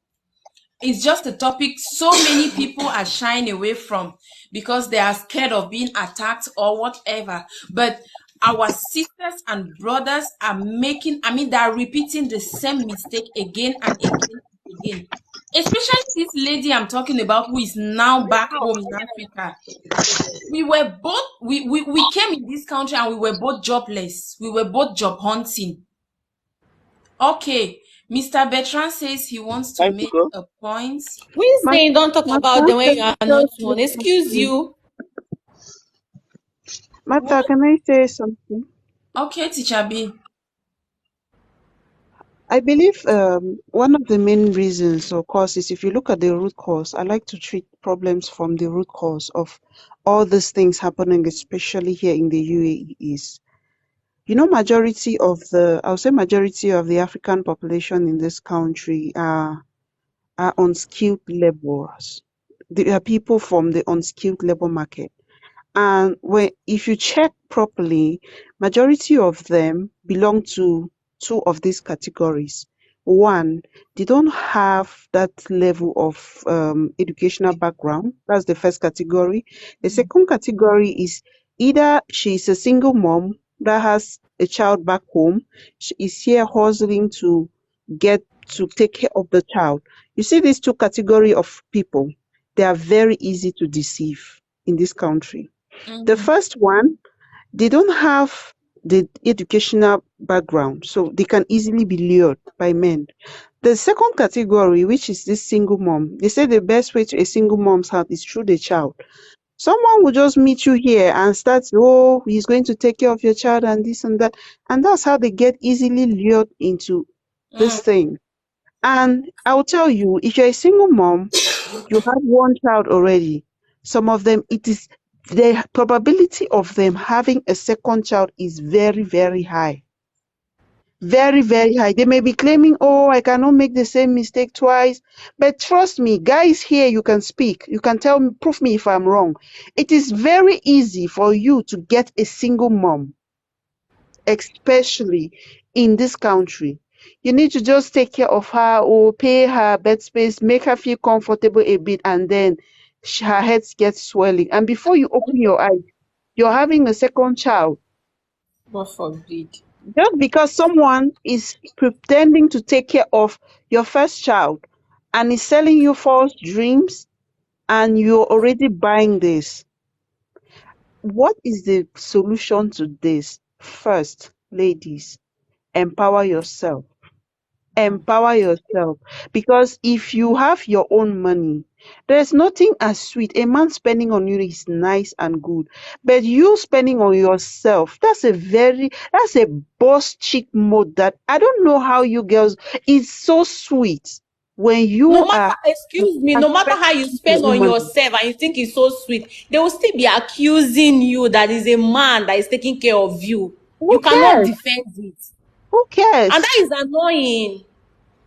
It's just a topic so many people are shying away from because they are scared of being attacked or whatever. But our sisters and brothers are they are repeating the same mistake again and again and again. Especially this lady I'm talking about who is now back home in Africa. We were both, we came in this country and we were both jobless. We were both job hunting. Okay, Mr. Bertrand says he wants to Time to make go. a point. We saying don't talk about Martha, them when can you I are not just say one. Excuse something? you. Martha, What? can I say something? Okay, Teacher B. I believe one of the main reasons or causes, if you look at the root cause, I like to treat problems from the root cause of all these things happening, especially here in the UAE, is, I'll say majority of the African population in this country are unskilled laborers. They are people from the unskilled labor market. And if you check properly, majority of them belong to two of these categories. One, they don't have that level of educational background. That's the first category. The second category is either she's a single mom that has a child back home. She is here hustling to get to take care of the child. You see, these two category of people, they are very easy to deceive in this country. The first one, they don't have the educational background, so they can easily be lured by men. The second category, which is this single mom, they say the best way to a single mom's heart is through the child. Someone will just meet you here and start, oh, he's going to take care of your child and this and that. And that's how they get easily lured into this thing. And I'll tell you, if you're a single mom, you have one child already. Some of them, it is the probability of them having a second child is very, very high. Very, very high. They may be claiming, oh, I cannot make the same mistake twice. But trust me, guys here, you can speak. You can tell me, prove me if I'm wrong. It is very easy for you to get a single mom, especially in this country. You need to just take care of her or pay her bed space, make her feel comfortable a bit, and then her head gets swelling. And before you open your eyes, you're having a second child. God forbid. Just because someone is pretending to take care of your first child and is selling you false dreams, and you're already buying this. What is the solution to this? First, ladies, empower yourself. Empower yourself, because if you have your own money, there's nothing as sweet. A man spending on you is nice and good, but you spending on yourself, that's a boss chick mode that I don't know how you girls, it's so sweet when you No matter, are excuse me, no matter how you spending spend your own on money. yourself and you think it's so sweet, they will still be accusing you that is a man that is taking care of you. Who You cannot cares? defend it. Who cares? And that is annoying.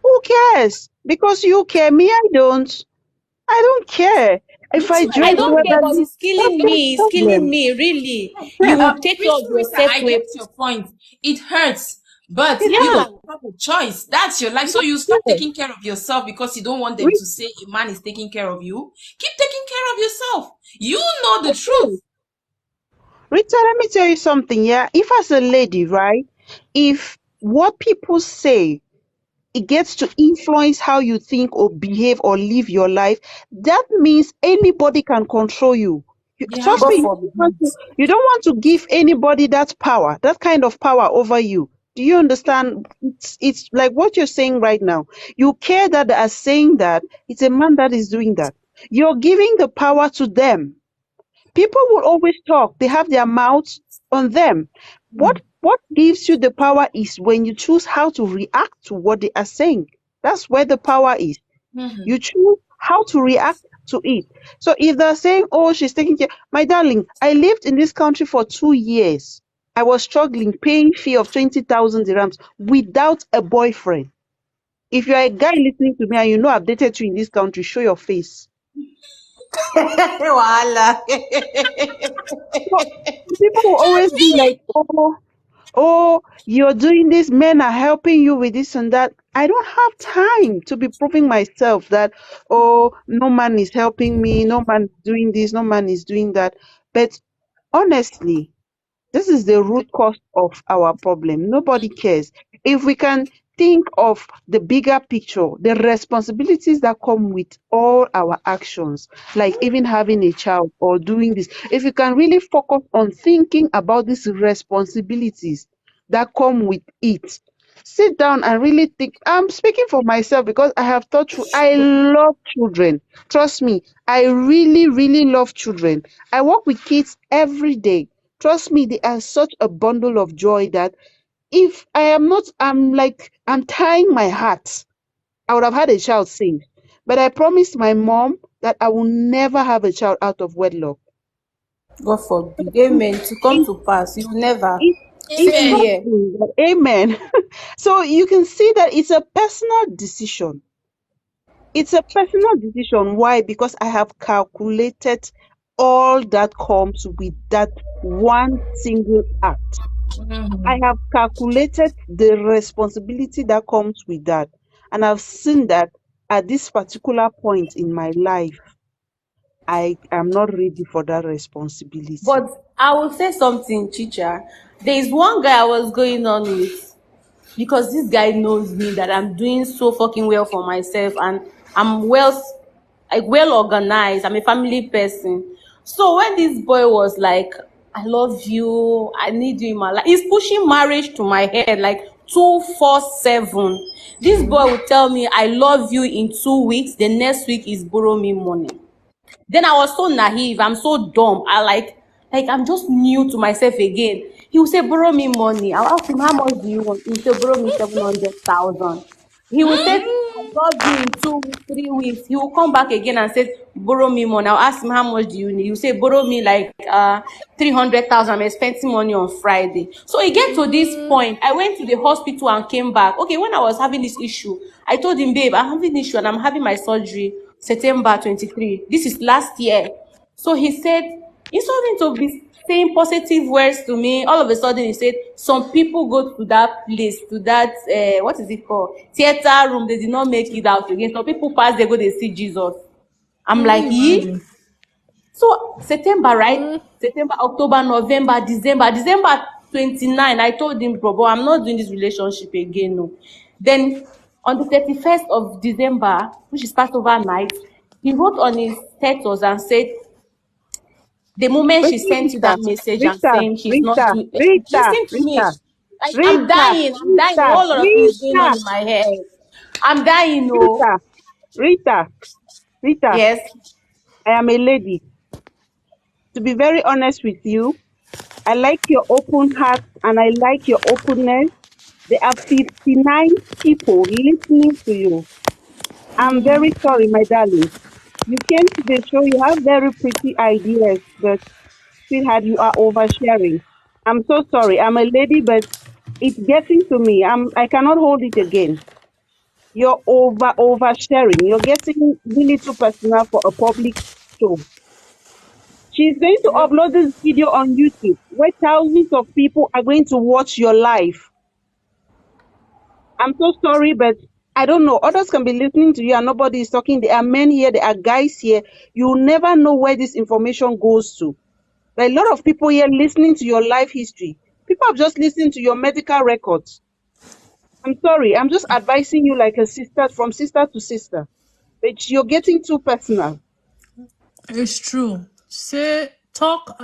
Who cares? Because you care, me, I don't care. If I Rita, I dress don't well, care, but that's it's killing your me. It's killing problem. me, really. You will take care of Rita, yourself I to a... get your point. It hurts, but It you Yeah. hurts. don't have a choice. That's your life. So you stop Yeah. taking care of yourself because you don't want them to say a man is taking care of you. Keep taking care of yourself. You know the truth. Rita, let me tell you something, yeah. If as a lady, right, if what people say, it gets to influence how you think or behave or live your life, that means anybody can control you. Yeah. Trust God me, forbid. you don't want to give anybody that power, that kind of power over you. Do you understand? It's like what you're saying right now. You care that they are saying that it's a man that is doing that. You're giving the power to them. People will always talk. They have their mouths on them. What gives you the power is when you choose how to react to what they are saying. That's where the power is. You choose how to react to it. So if they're saying, oh, she's taking care, my darling, I lived in this country for 2 years. I was struggling, paying fee of 20,000 dirhams without a boyfriend. If you're a guy listening to me and you know I've dated you in this country, show your face. Wahala. So people will always be like, oh, you're doing this, men are helping you with this and that. I don't have time to be proving myself that, oh, no man is helping me, no man is doing this, no man is doing that. But honestly, this is the root cause of our problem. Nobody cares. If we can think of the bigger picture, the responsibilities that come with all our actions, like even having a child or doing this, if you can really focus on thinking about these responsibilities that come with it, sit down and really think. I'm speaking for myself because I have thought through. I love children. Trust me, I really, really love children. I work with kids every day. Trust me, they are such a bundle of joy that if I am not, I'm tying my hat. I would have had a child since. But I promised my mom that I will never have a child out of wedlock. God forbid. Amen. To come It, to pass. You never. it, it's Same Amen. here. something. Amen. So you can see that it's a personal decision. It's a personal decision. Why? Because I have calculated all that comes with that one single act. I have calculated the responsibility that comes with that. And I've seen that at this particular point in my life, I am not ready for that responsibility. But I will say something, Chicha. There is one guy I was going on with, because this guy knows me that I'm doing so fucking well for myself, and I'm well organized. I'm a family person. So when this boy was like, I love you, I need you in my life, he's pushing marriage to my head like 247. This boy would tell me I love you in 2 weeks. The next week is borrow me money. Then I was so naive. I'm so dumb. I like I'm just new to myself again. He will say, borrow me money. I'll ask him, how much do you want? He will say, borrow me 700,000. He will say, I love you in 2 weeks, 3 weeks. He will come back again and say, borrow me money. I'll ask him, how much do you need? He will say, borrow me like 300,000. I'm expecting money on Friday. So it get to this point. I went to the hospital and came back. Okay, when I was having this issue, I told him, babe, I'm having issue and I'm having my surgery September 23. This is last year. So he said, instead of be saying positive words to me, all of a sudden he said, some people go to that place, to that, what is it called? Theater room. They did not make it out again. Some people pass, they go, they see Jesus. I'm Can like, you ye? imagine? So September, right? September, October, November, December 29. I told him, bro, I'm not doing this relationship again. No. Then on the 31st of December, which is Passover night, he wrote on his status and said, the moment Wait, she sent you Rita, that message and Rita, saying she's not Rita, doing, Rita, listen to me. Rita, Like I'm Rita, dying, A Rita, whole lot of things going on Rita, in my head. I'm dying, no. Rita, Rita, Rita. Yes. I am a lady. To be very honest with you, I like your open heart and I like your openness. There are 59 people listening to you. I'm very sorry, my darling. You came to the show, you have very pretty ideas, but sweetheart, you are oversharing. I'm so sorry. I'm a lady, but it's getting to me. I cannot hold it again. You're oversharing. You're getting really too personal for a public show. She's going to upload this video on YouTube where thousands of people are going to watch your live. I'm so sorry, but I don't know. Others can be listening to you and nobody is talking. There are men here, there are guys here. You never know where this information goes to. There are a lot of people here listening to your life history. People have just listened to your medical records. I'm sorry. I'm just advising you like a sister, from sister to sister. But you're getting too personal. It's true. Say talk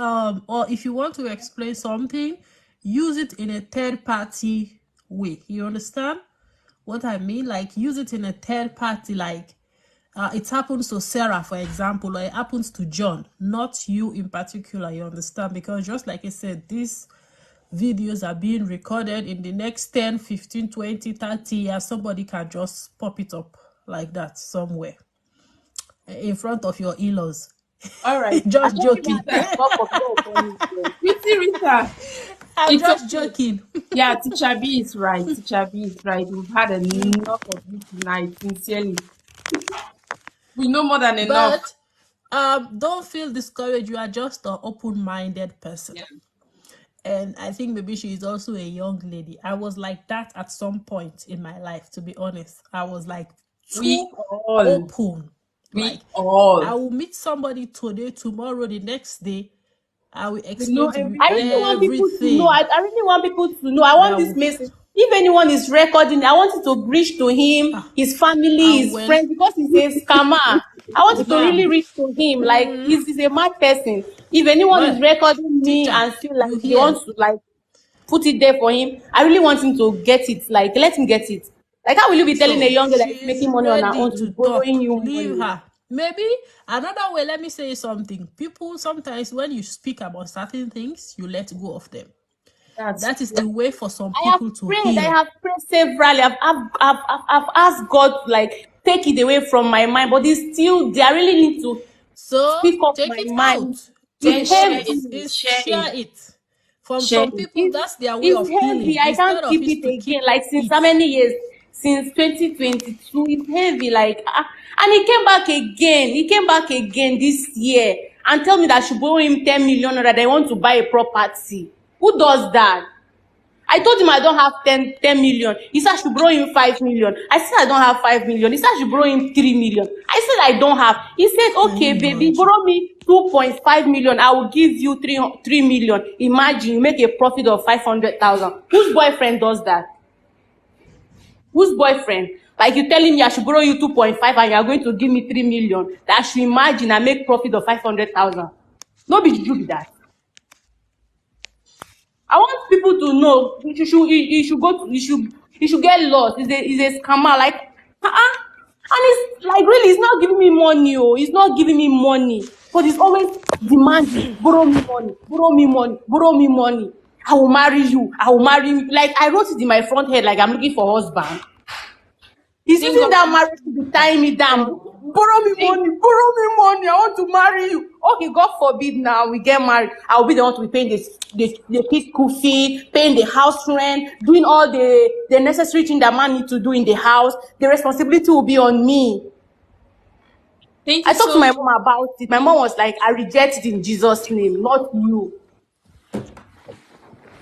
or if you want to explain something, use it in a third party way. You understand what I mean? Like use it in a third party, like it happens to Sarah, for example, or it happens to John, not you in particular. You understand? Because just like I said, these videos are being recorded. In the next 10, 15, 20, 30 years, somebody can just pop it up like that somewhere in front of your in-laws. All right. I Just don't joking. think Pretty Rita. I'm It's just okay. joking. Yeah, Teacher B is right. Teacher B is right. We've had enough of you tonight, sincerely. We know more than enough. But don't feel discouraged. You are just an open-minded person. Yeah. And I think maybe she is also a young lady. I was like that at some point in my life, to be honest. I was like We too all. open. We Like all. I will meet somebody today, tomorrow, the next day. I will know explain to you I really want people to know. everything. I really want people to know. I want That this will, message. If anyone is recording, I want it to reach to him, his family, and his when friends, because he's a scammer. I want it to really Bam. reach to him. Like he's a mad person. If anyone is well, recording me teacher, and feel like you they hear? want to like put it there for him, I really want him to get it. Like let him get it. Like how will you be telling a So young girl that she is is making money on her ready own to to be borrowing talk. you Leave money? her. Maybe another way, let me say something. People sometimes when you speak about certain things, you let go of them. That's That is the way for some I have people to prayed. I heal. have prayed severally. I've asked God to like take it away from my mind, but it's still there. I really need to So speak up take my it mind. out. then It's share heavy. it. Share Share it. it. From Share some it. people, It's, that's their way it's of heavy. healing. I Instead can't of keep it it to again. keep Like since it. how many years? Since 2022. It's heavy. Like and he came back again. He came back again this year and tell me that I should borrow him 10 million or that I want to buy a property. Who does that? I told him I don't have 10 million. He said I should borrow him 5 million. I said I don't have 5 million. He said I should borrow him 3 million. I said I don't have. He said, Can okay, you baby, imagine? borrow me 2.5 million. I will give you 3 million. Imagine you make a profit of 500,000. Whose boyfriend does that? Whose boyfriend? Like you telling me I should borrow you 2.5 and you are going to give me 3 million. That I should imagine I make profit of 500,000. No be juju be that. I want people to know you should go to you should get lost. It's a scammer like and it's like really it's not giving me money. Oh, it's not giving me money. But it's always demanding, borrow me money, borrow me money, borrow me money. I will marry you. I will marry you. Like I wrote it in my front head, like I'm looking for a husband. He's Think using of that marriage to be tying me down. Borrow me money, borrow me money. I want to marry you. Okay, God forbid now we get married. I'll be the one to be paying the kids' school fee, paying the house rent, doing all the necessary thing that man need to do in the house. The responsibility will be on me. Thank I you talked to so my much. mom about it. My mom was like, I reject it in Jesus' name, not you.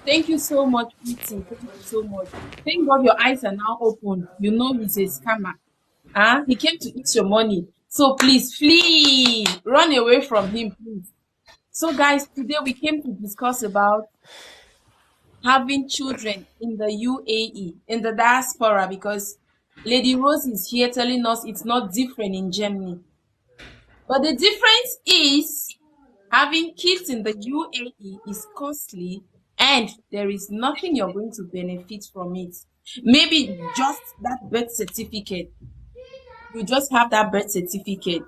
Thank you so much, Pretty. Thank you so much. Thank God your eyes are now open. You know he's a scammer. He came to eat your money. So please flee. Run away from him, please. So guys, today we came to discuss about having children in the UAE, in the diaspora, because Lady Rose is here telling us it's not different in Germany. But the difference is having kids in the UAE is costly and there is nothing you're going to benefit from it. Maybe just that birth certificate. You just have that birth certificate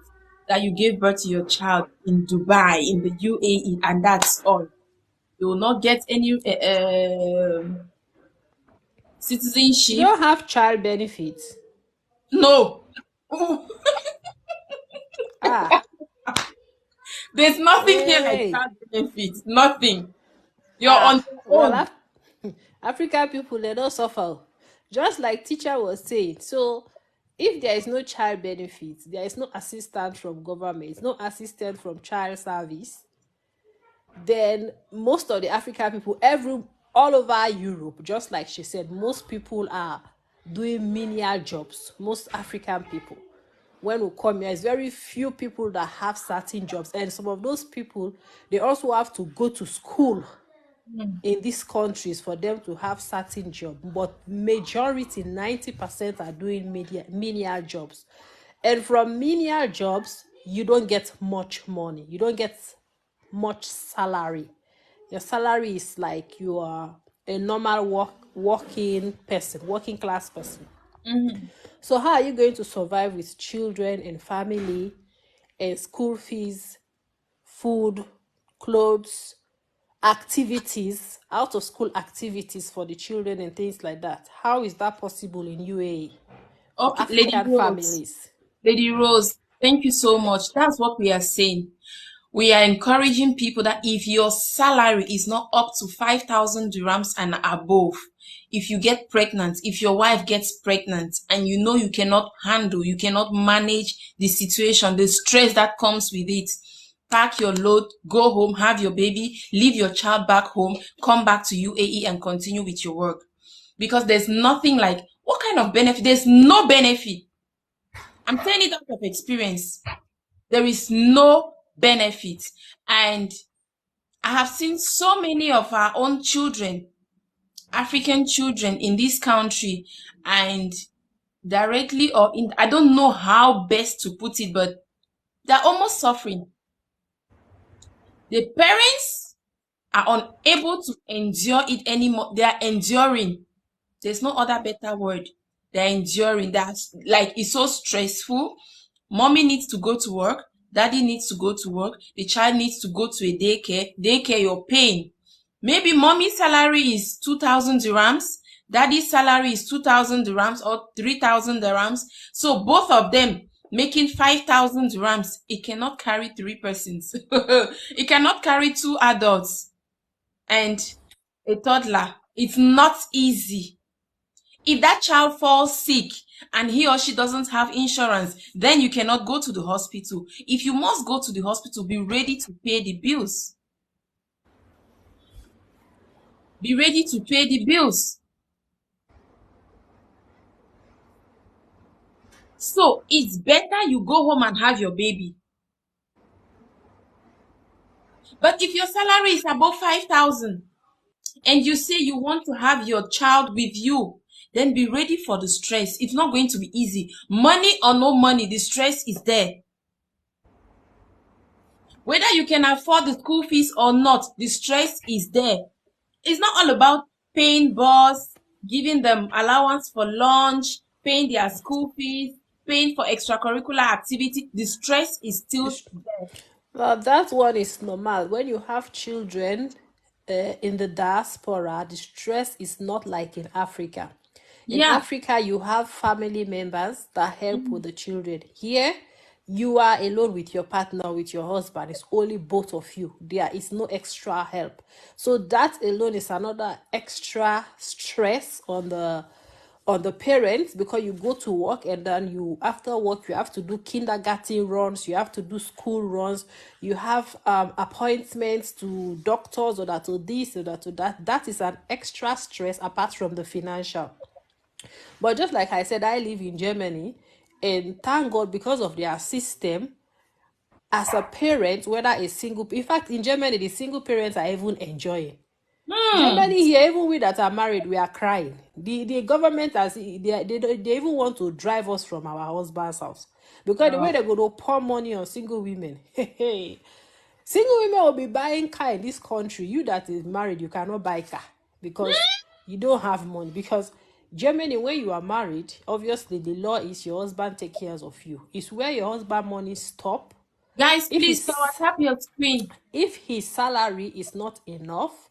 that you gave birth to your child in Dubai, in the UAE, and that's all. You will not get any You citizenship. don't have child benefits. No, Ah, there's nothing here like hey. child benefits. Nothing. You're on Ah, your well, own. African people, they don't suffer. Just like teacher was saying. So, if there is no child benefits, there is no assistance from government, no assistance from child service, then most of the African people, all over Europe, just like she said, most people are doing menial jobs. Most African people, when we come here, it's very few people that have certain jobs, and some of those people they also have to go to school in these countries for them to have certain job. But majority, 90% are doing menial jobs, and from menial jobs you don't get much money, you don't get much salary. Your salary is like you are a normal working class person. So how are you going to survive with children and family and school fees, food, clothes, activities, out of school activities for the children and things like that? How is that possible in UAE for Okay, Lady African Rose. families? Lady Rose, thank you so much. That's what we are saying. We are encouraging people that if your salary is not up to 5,000 dirhams and above, if you get pregnant, if your wife gets pregnant and you know you cannot handle, you cannot manage the situation, the stress that comes with it, pack your load, go home, have your baby, leave your child back home, come back to UAE and continue with your work. Because there's nothing like, what kind of benefit? There's no benefit. I'm telling it out of experience. There is no benefit. And I have seen so many of our own children, African children in this country, and directly or in, I don't know how best to put it, but they're almost suffering. The parents are unable to endure it anymore. They are enduring. There's no other better word. They're enduring. That's like it's so stressful. Mommy needs to go to work. Daddy needs to go to work. The child needs to go to a daycare. Daycare, you're paying. Maybe mommy's salary is 2,000 dirhams. Daddy's salary is 2,000 dirhams or 3,000 dirhams. So both of them making 5,000 dirhams. It cannot carry three persons. It cannot carry two adults and a toddler. It's not easy. If that child falls sick and he or she doesn't have insurance, then you cannot go to the hospital. If you must go to the hospital, be ready to pay the bills. Be ready to pay the bills. So it's better you go home and have your baby. But if your salary is above 5,000 and you say you want to have your child with you, then be ready for the stress. It's not going to be easy. Money or no money, the stress is there. Whether you can afford the school fees or not, the stress is there. It's not all about paying boss, giving them allowance for lunch, paying their school fees, paying for extracurricular activity. The stress is still It's, there. well, that one is normal. When you have children in the diaspora, the stress is not like in Africa. In Yeah. Africa, you have family members that help with Mm. the children. Here, you are alone with your partner, with your husband. It's only both of you. There is no extra help. So that alone is another extra stress on the parents, because you go to work and then you, after work, you have to do kindergarten runs, you have to do school runs, you have appointments to doctors, or that, to this, or that, to that. That is an extra stress apart from the financial. But just like I said, I live in Germany, and thank God, because of their system, as a parent, whether a single, in fact, in Germany, the single parents are even enjoying. Hmm. Germany here, even we that are married, we are crying. The government has, they even want to drive us from our husband's house, because the way Wow. they go to pour money on single women. Single women will be buying car in this country. You that is married, you cannot buy car because you don't have money. Because Germany, when you are married, obviously the law is your husband take care of you. It's where your husband money stop. Guys, If please power his tap your screen. if his salary is not enough,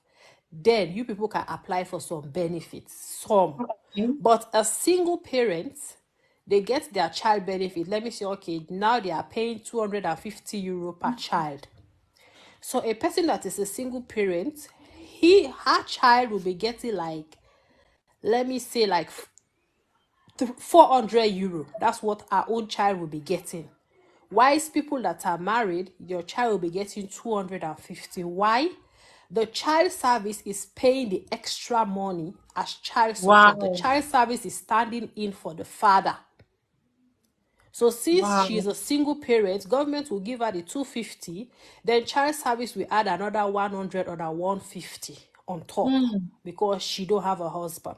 then you people can apply for some benefits. Some. Okay. But a single parent, they get their child benefit. Let me say, okay, now they are paying €250 per child. So a person that is a single parent, her child will be getting like, let me say, like €400. That's what our own child will be getting. Whilst people that are married, your child will be getting 250. Why? The child service is paying the extra money as child support. The Wow. child service is standing in for the father. So since Wow. she is a single parent, government will give her the 250, then child service will add another 100 or 150 on top, Hmm. because she don't have a husband.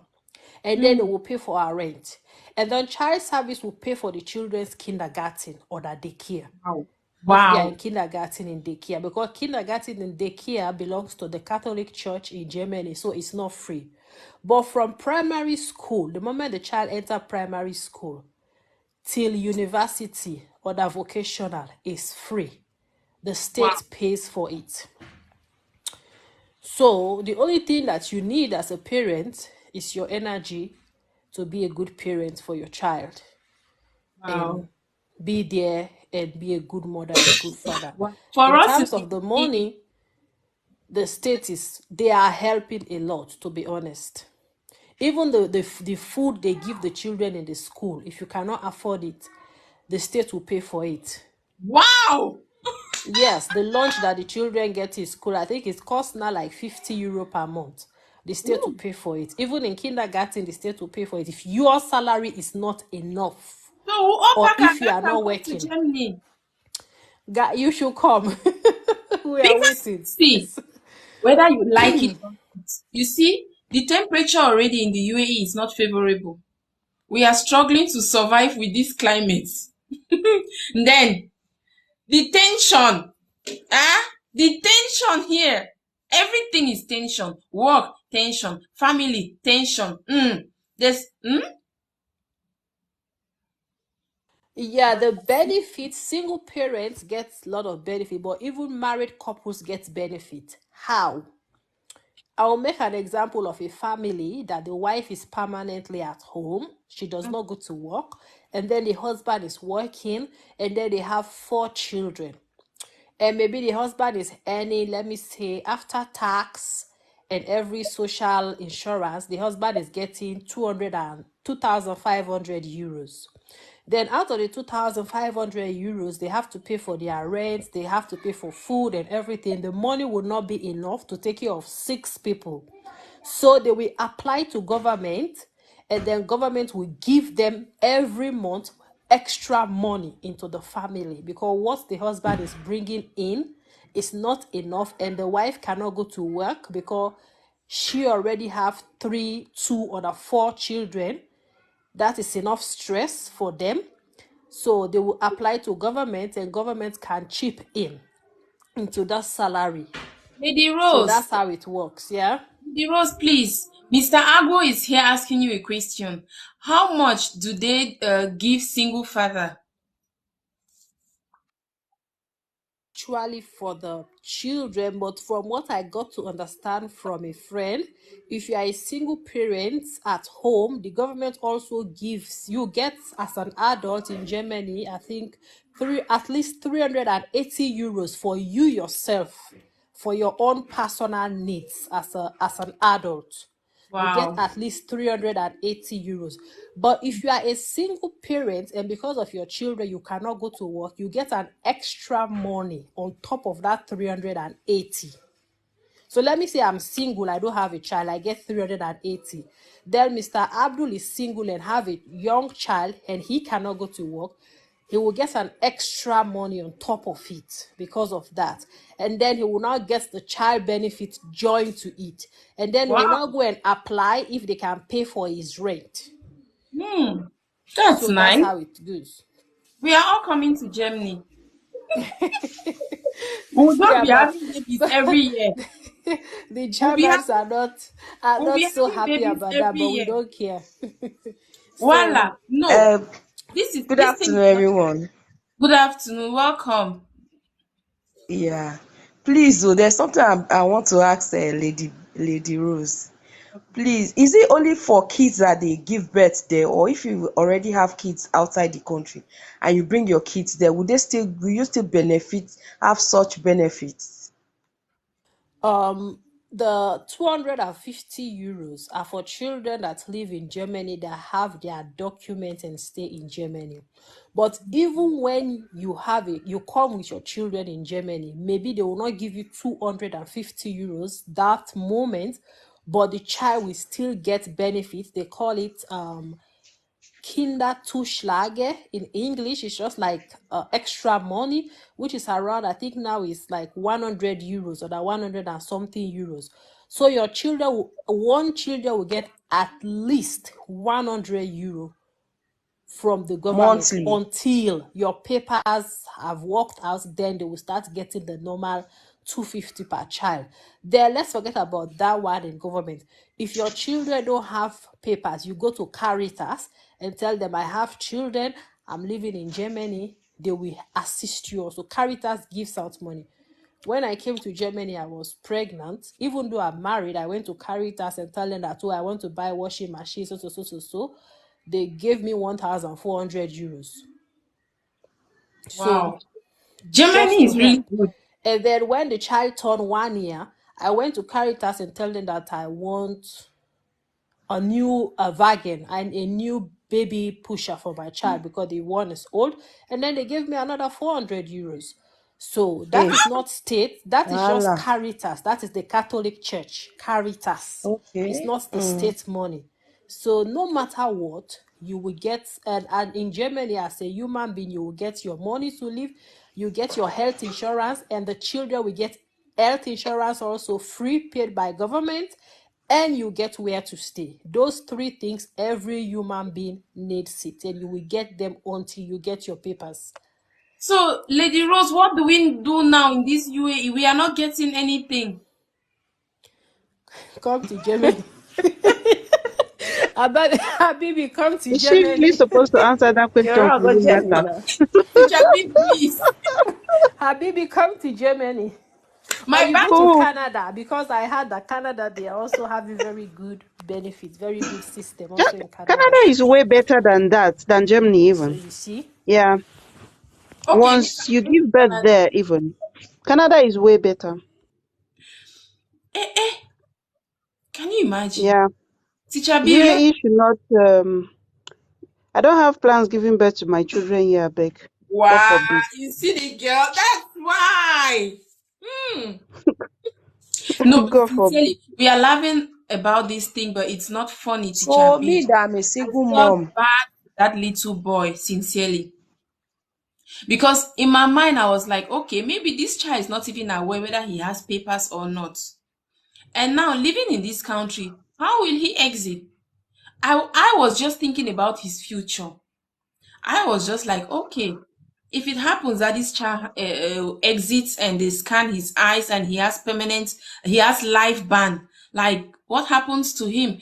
And then they Hmm. will pay for her rent. And then child service will pay for the children's kindergarten or the daycare, Wow. if they are in Wow. kindergarten and daycare, because kindergarten and daycare belongs to the Catholic Church in Germany, so it's not free. But from primary school, the moment the child enters primary school till university or the vocational, is free. The Wow. state pays for it. So the only thing that you need as a parent is your energy to be a good parent for your child, and Wow. be there and be a good mother and a good father. Wow. For In us in terms of the the money, the state they are helping a lot, to be honest. Even the food they give the children in the school, if you cannot afford it, the state will pay for it. wow. Yes, the lunch that the children get in school, I think it costs now like €50 per month. The state will Ooh. pay for it. Even in kindergarten, the state will pay for it. If your salary is not enough, So who all or pack our if you bags are and not come to working, Germany? you should come. We are Because waiting. see, whether you like it or not, you see, the temperature already in the UAE is not favorable. We are struggling to survive with this climate. Then the tension, ah, the tension here. Everything is tension. Work, tension. Family, tension. There's Yeah, the benefits, single parents get a lot of benefit, but even married couples get benefit. How? I'll make an example of a family that the wife is permanently at home. She does not go to work. And then the husband is working. And then they have 4 children. And maybe the husband is earning, let me say, after tax and every social insurance, the husband is getting 2,500 euros. Then out of the 2,500 euros, they have to pay for their rent, they have to pay for food and everything. The money would not be enough to take care of 6 people. So they will apply to government, and then government will give them every month extra money into the family, because what the husband is bringing in is not enough, and the wife cannot go to work because she already have 3, 2 or the 4 children. That is enough stress for them. So they will apply to government, and government can chip in into that salary. Lady So Rose, that's how it works. Yeah. Lady Rose, please. Mr. Agwo is here asking you a question. How much do they give single father? Actually for the children, but from what I got to understand from a friend, if you are a single parent at home, the government also gives you, get as an adult in Germany, I think at least 380 euros for you yourself, for your own personal needs as an adult. You get Wow. at least 380 euros. But if you are a single parent and because of your children you cannot go to work, you get an extra money on top of that 380. So let me say I'm single, I don't have a child, I get 380. Then Mr. Abdul is single and have a young child and he cannot go to work. He will get an extra money on top of it because of that. And then he will now get the child benefit joined to it. And then he will Wow. now go and apply if they can pay for his rent. That's So that's nice. how it goes. We are all coming to Germany. We'll just Yeah, be but having babies every year. the We'll be Germans having, are we'll not be so having happy babies about that, every but we year. don't care. So Voila. No. Uh, This Good thing afternoon, is not. everyone. Good afternoon. Welcome. Yeah, please, there's something I want to ask Lady Rose. Please, is it only for kids that they give birth there, or if you already have kids outside the country and you bring your kids there, will you still have such benefits? the 250 euros are for children that live in Germany that have their documents and stay in Germany. But even when you have it, you come with your children in Germany, maybe they will not give you 250 euros that moment, but the child will still get benefits. They call it Kinderzuschläge in English. It's just like extra money, which is around, I think now is like 100 euros or that 100 and something euros. So your one children will get at least 100 euro from the government Monthly? until your papers have worked out. Then they will start getting the normal 250 per child. Then let's forget about that one in government. If your children don't have papers, you go to Caritas and tell them, I have children, I'm living in Germany. They will assist you also. Caritas gives out money. When I came to Germany, I was pregnant. Even though I'm married, I went to Caritas and tell them that, oh, I want to buy washing machine, so. They gave me 1,400 euros. So Wow. just Germany to is really help. good. And then when the child turned 1 year, I went to Caritas and tell them that I want a new wagon and a new baby pusher for my child because the one is old. And then they gave me another 400 euros. So that Hey, is not state, that is just Allah. Caritas. That is the Catholic Church, Caritas. It's Okay. not the state money. So no matter what, you will get, and in Germany, as a human being, you will get your money to live, you get your health insurance, and the children will get health insurance also free, paid by government, and you get where to stay. Those 3 things every human being needs it, and you will get them until you get your papers. So, Lady Rose, what do we do now in this UAE? We are not getting anything. Come to Germany. Habibi, come to Is she really Germany. supposed to answer that You're question not for going you, to Martha? now. Teacher B, please. Habibi, come to Germany. Or My you back. go to Who? Canada, because I heard that Canada, they are also having very good benefits, very good system also in Canada. Canada is way better than that, than Germany So even. you see, Yeah. Okay, me, Once you I'm going to give birth Canada. there, even. Canada is way better. Eh, can you imagine? Yeah. Teacher B, let. UAE should not, I don't have plans giving birth to my children here, beg. God Wow, forbid. you see the girl? That's why. Hmm. No, but God sincerely, forbid. we are about this thing, but it's not funny, Teacher So B. me that I'm a I single felt mom. bad for that little boy, sincerely. Because in my mind, I was like, okay, maybe this child is not even aware whether he has papers or not. And now, living in this country, how will he exit? I was just thinking about his future. I was just like, okay, if it happens that this child exits and they scan his eyes and he has life ban, like what happens to him?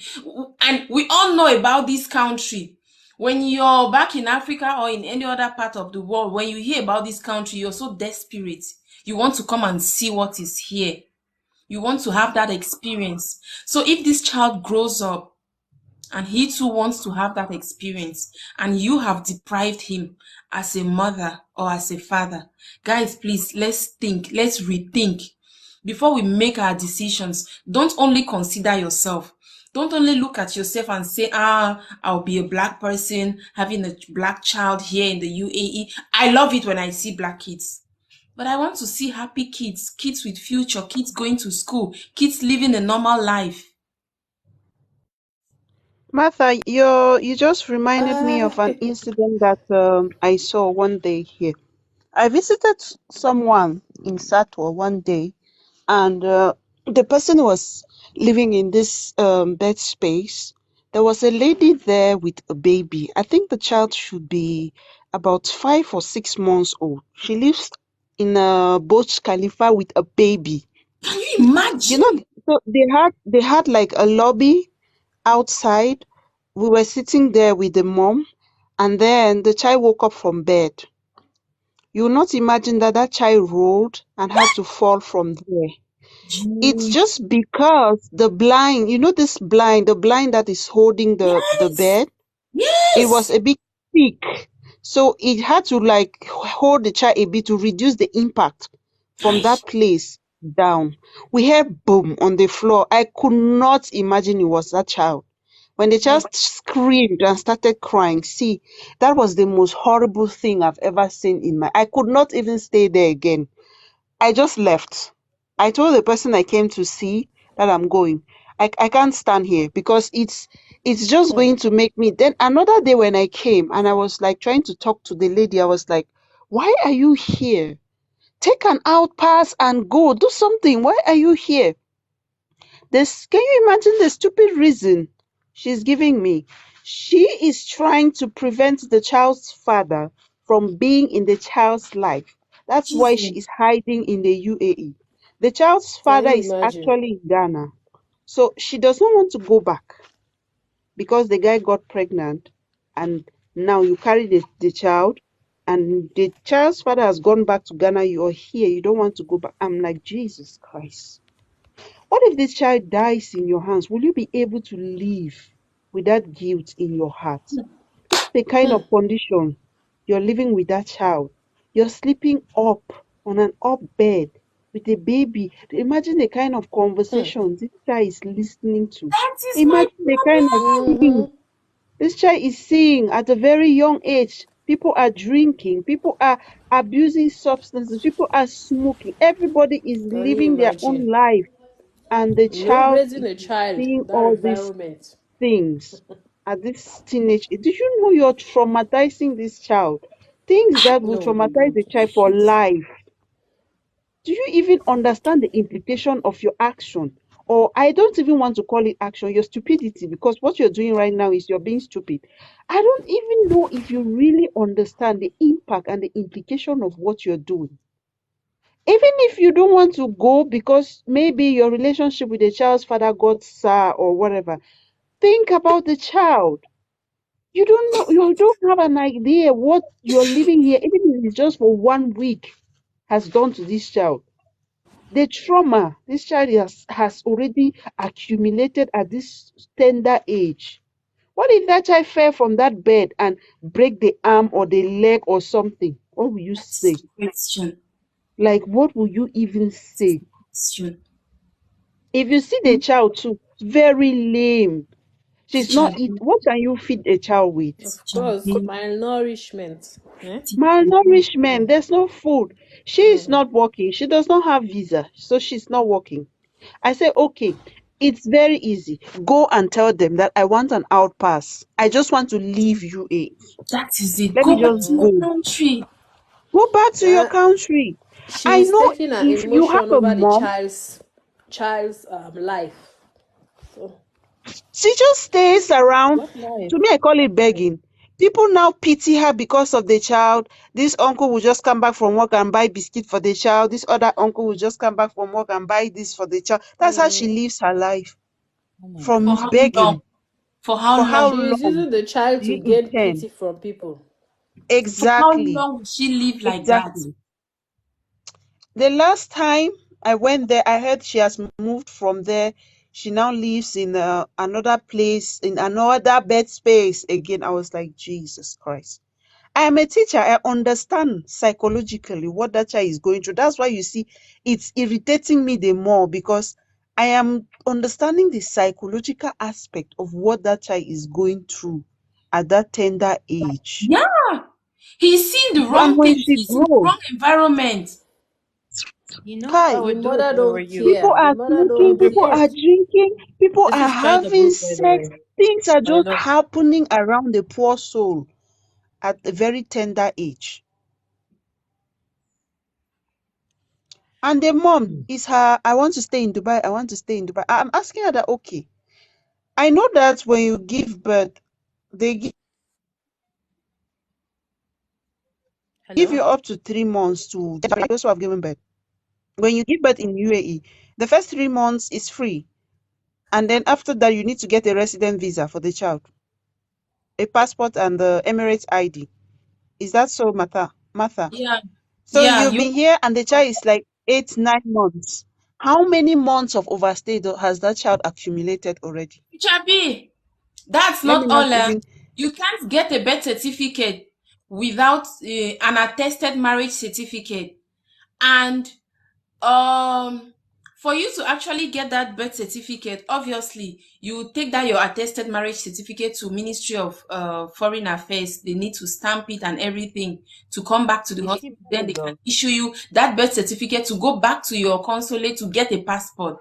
And we all know about this country. When you're back in Africa or in any other part of the world, when you hear about this country, you're so desperate. You want to come and see what is here. You want to have that experience. So if this child grows up and he too wants to have that experience and you have deprived him as a mother or as a father, guys, please, let's rethink before we make our decisions. Don't only consider yourself. Don't only look at yourself and say, I'll be a black person having a black child here in the UAE. I love it when I see black kids, but I want to see happy kids, kids with future, kids going to school, kids living a normal life. Martha, you just reminded me of an incident that I saw one day here. I visited someone in Satwa one day, and the person was living in this bed space. There was a lady there with a baby. I think the child should be about 5 or 6 months old. She lives in a Burj Khalifa with a baby. Can you imagine? You know, so they had like a lobby outside. We were sitting there with the mom, and then the child woke up from bed. You will not imagine that that child rolled and had to fall from there. It's just because the blind, this blind, the blind that is holding the Yes, bed, it was yes. a bit thick. So it had to like hold the child a bit to reduce the impact from that place down. We heard boom on the floor. I could not imagine it was that child. When the child screamed and started crying, see, that was the most horrible thing I've ever seen in my. I could not even stay there again. I just left. I told the person I came to see that I'm going. I can't stand here because it's just going to make me. Then another day when I came and I was like trying to talk to the lady, I was like, why are you here? Take an out pass and go. Do something. Why are you here? Can you imagine the stupid reason she's giving me? She is trying to prevent the child's father from being in the child's life. That's why she is Jesus. hiding in the UAE. The child's Can father you is imagine? actually in Ghana. So she does not want to go back because the guy got pregnant and now you carry the child and the child's father has gone back to Ghana. You're here. You don't want to go back. I'm like, Jesus Christ. What if this child dies in your hands? Will you be able to live with that guilt in your heart? This is the kind of condition you're living with that child. You're sleeping up on an up bed with a baby. Imagine the kind of conversation this child is listening to. That is my Imagine the kind of things Mm-hmm. this child is seeing at a very young age. People are drinking, people are abusing substances, people are smoking. Everybody is Can you living their imagine? own life and the You know, child raising is a child, seeing that all these environment. things at this teenage. Do you know you're traumatizing this child? Things that will No, traumatize the child for life. Do you even understand the implication of your action? Or I don't even want to call it action, your stupidity, because what you're doing right now is you're being stupid. I don't even know if you really understand the impact and the implication of what you're doing. Even if you don't want to go because maybe your relationship with the child's father got sour or whatever, think about the child. You don't know, you don't have an idea what you're living here, even if it's just for 1 week, has done to this child. The trauma this child has already accumulated at this tender age. What if that child fell from that bed and break the arm or the leg or something? What will you that's say? the question. Like, what will you even say? Question. If you see the child too, very lame. She's not Teacher eat. B, What can you feed a child with? Of teacher course, B, malnourishment. Eh? teacher B. Malnourishment. There's no food. She is not working. She does not have visa, so she's not working. I say, okay. It's very easy. Go and tell them that I want an out pass. I just want to leave UAE. That is it. Let me Go back just to your go. country. Go back to your That country. I She's know taking her if you have emotion a over the mom, child's life. So she just stays around. Not nice. To me, I call it begging. People now pity her because of the child. This uncle will just come back from work and buy biscuit for the child. This other uncle will just come back from work and buy this for the child. That's how she lives her life, Oh my from For God. how long? begging. For how For how long? she's long? using the child Do to you gain intend? pity from people. For how Exactly. long will she live like that? Exactly. The last time I went there, I heard she has moved from there. She now lives in another place, in another bed space again. I was like, Jesus Christ. I am a teacher. I understand psychologically what that child is going through. That's why you see it's irritating me the more, because I am understanding the psychological aspect of what that child is going through at that tender age. Yeah. He's seeing the And wrong when things. she He's in the grows, wrong environment. You know, if I Kai, The would do it mother if I were don't you. people care. The are mother smoking, don't 100%. people care. are drinking, people This are is child having abuse, by the sex. way. Things are My just love. happening around the poor soul at a very tender age. And the mom is her, I want to stay in Dubai, I want to stay in Dubai. I'm asking her that, okay, I know that when you give birth, they give you Hello? up to 3 months to those who have given birth. When you give birth in UAE, the first 3 months is free. And then after that, you need to get a resident visa for the child, a passport and the Emirates ID. Is that so, Martha? Yeah. So Yeah. you've You been here and the child is like 8, 9 months. How many months of overstay has that child accumulated already? Chabi. That's Let me not not all. even. You can't get a birth certificate without an attested marriage certificate. And um, for you to actually get that birth certificate, obviously, you take that your attested marriage certificate to Ministry of Foreign Affairs. They need to stamp it and everything to come back to the Is she hospital. Then they married can though? issue you that birth certificate to go back to your consulate to get a passport.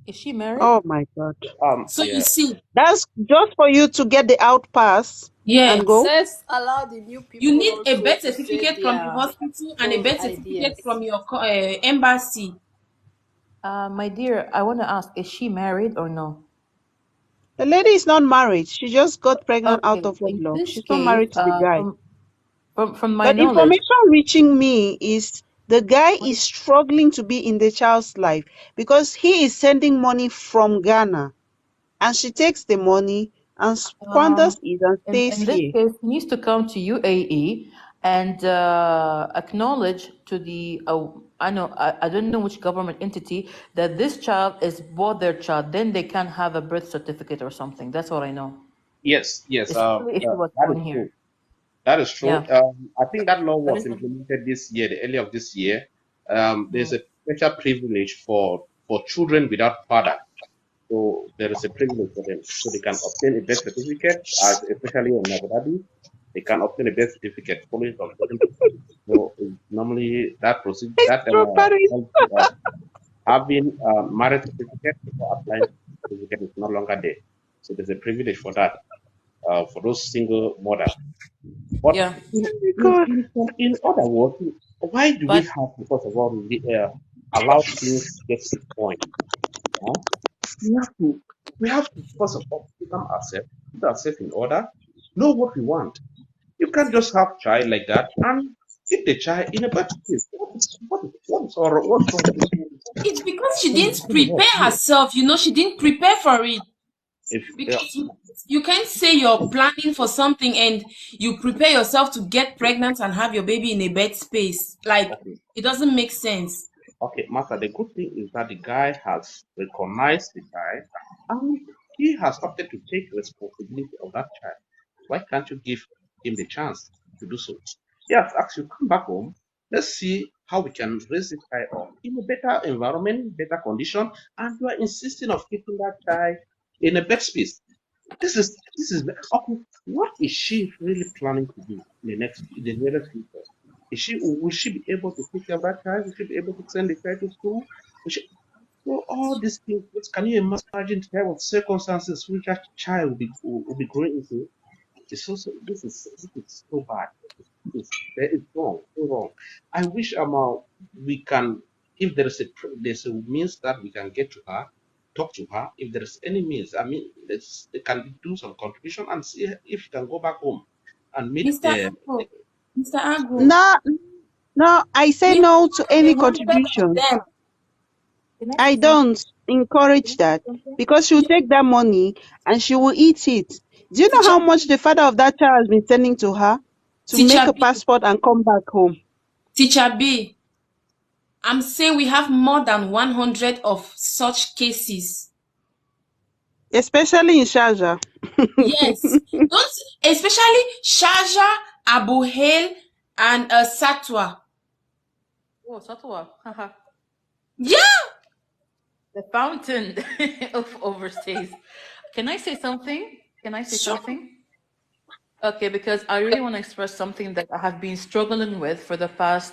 Is she married? Oh my God. So you Yeah. see, That's just for you to get the out pass and yes. go. Let's allow the new You people need a also birth to say certificate from the their hospital and a own birth certificate ideas. from your embassy. My dear, I want to ask, is she married or no? The lady is not married. She just got pregnant out Okay, of in wedlock. this She's not case, married to the guy. from my But knowledge, information reaching me is the guy is struggling to be in the child's life because he is sending money from Ghana and she takes the money and um, squanders it and stays in this here. case, he needs to come to UAE and acknowledge to the I don't know which government entity that this child is both their child. Then they can have a birth certificate or something. That's what I know. Yes, yes. Especially if he was That is born here. true. That is true. Yeah. I think that law But was it's implemented this year, the early of this year. There's mm, a special privilege for children without father. So there is a privilege for them. So they can obtain a birth certificate, as especially in Abu Dhabi, they can obtain a birth certificate following some certain procedure. So normally that procedure, that Extraordinary. policy of having a marriage certificate before applying for certificate is no longer there. So there's a privilege for that, for those single mother. But yeah. God. in other words, why do we But have to, first of all, allow things to get to this point? Huh? We have to, we have to, first of all, become ourselves, put ourselves in order, know what we want. You can't just have child like that and keep the child in a bad place. What's wrong with this? It's because she What's didn't wrong prepare here? herself. She didn't prepare for it. If Because you can't say you're planning for something and you prepare yourself to get pregnant and have your baby in a bed space. Like, okay, it doesn't make sense. okay, Master, the good thing is that the guy has recognized the child and he has opted to take responsibility of that child. Why can't you give him the chance to do so? Yes, actually, come back home. Let's see how we can raise this child up in a better environment, better condition, and you are insisting of keeping that child in a bed space. This is okay. What is she really planning to do in the nearest future? Will she be able to take care of that child? Will she be able to send the child to school? Will she, So all these things, can you imagine the type of circumstances which a child will be growing into? This is so bad. It's wrong, so wrong. I wish we can, if there's a means that we can get to her, talk to her. If there is any means, I mean, they can do some contribution and see if she can go back home and meet Mr. Agbo, Mr. Agbo, No, no, I say we no to any wanted contribution. them. I don't encourage that because she will take that money and she will eat it. Do you know Teacher, how much the father of that child has been sending to her to make Teacher a B, passport and come back home? Teacher B, I'm saying we have more than 100 of such cases. Especially in Sharjah. Yes, don't especially Sharjah, Abu Hail, and Satwa. Oh, Satwa. Haha. Yeah, The fountain of overstays. Can I say something? Can I say sure. something? Okay, because I really want to express something that I have been struggling with for the past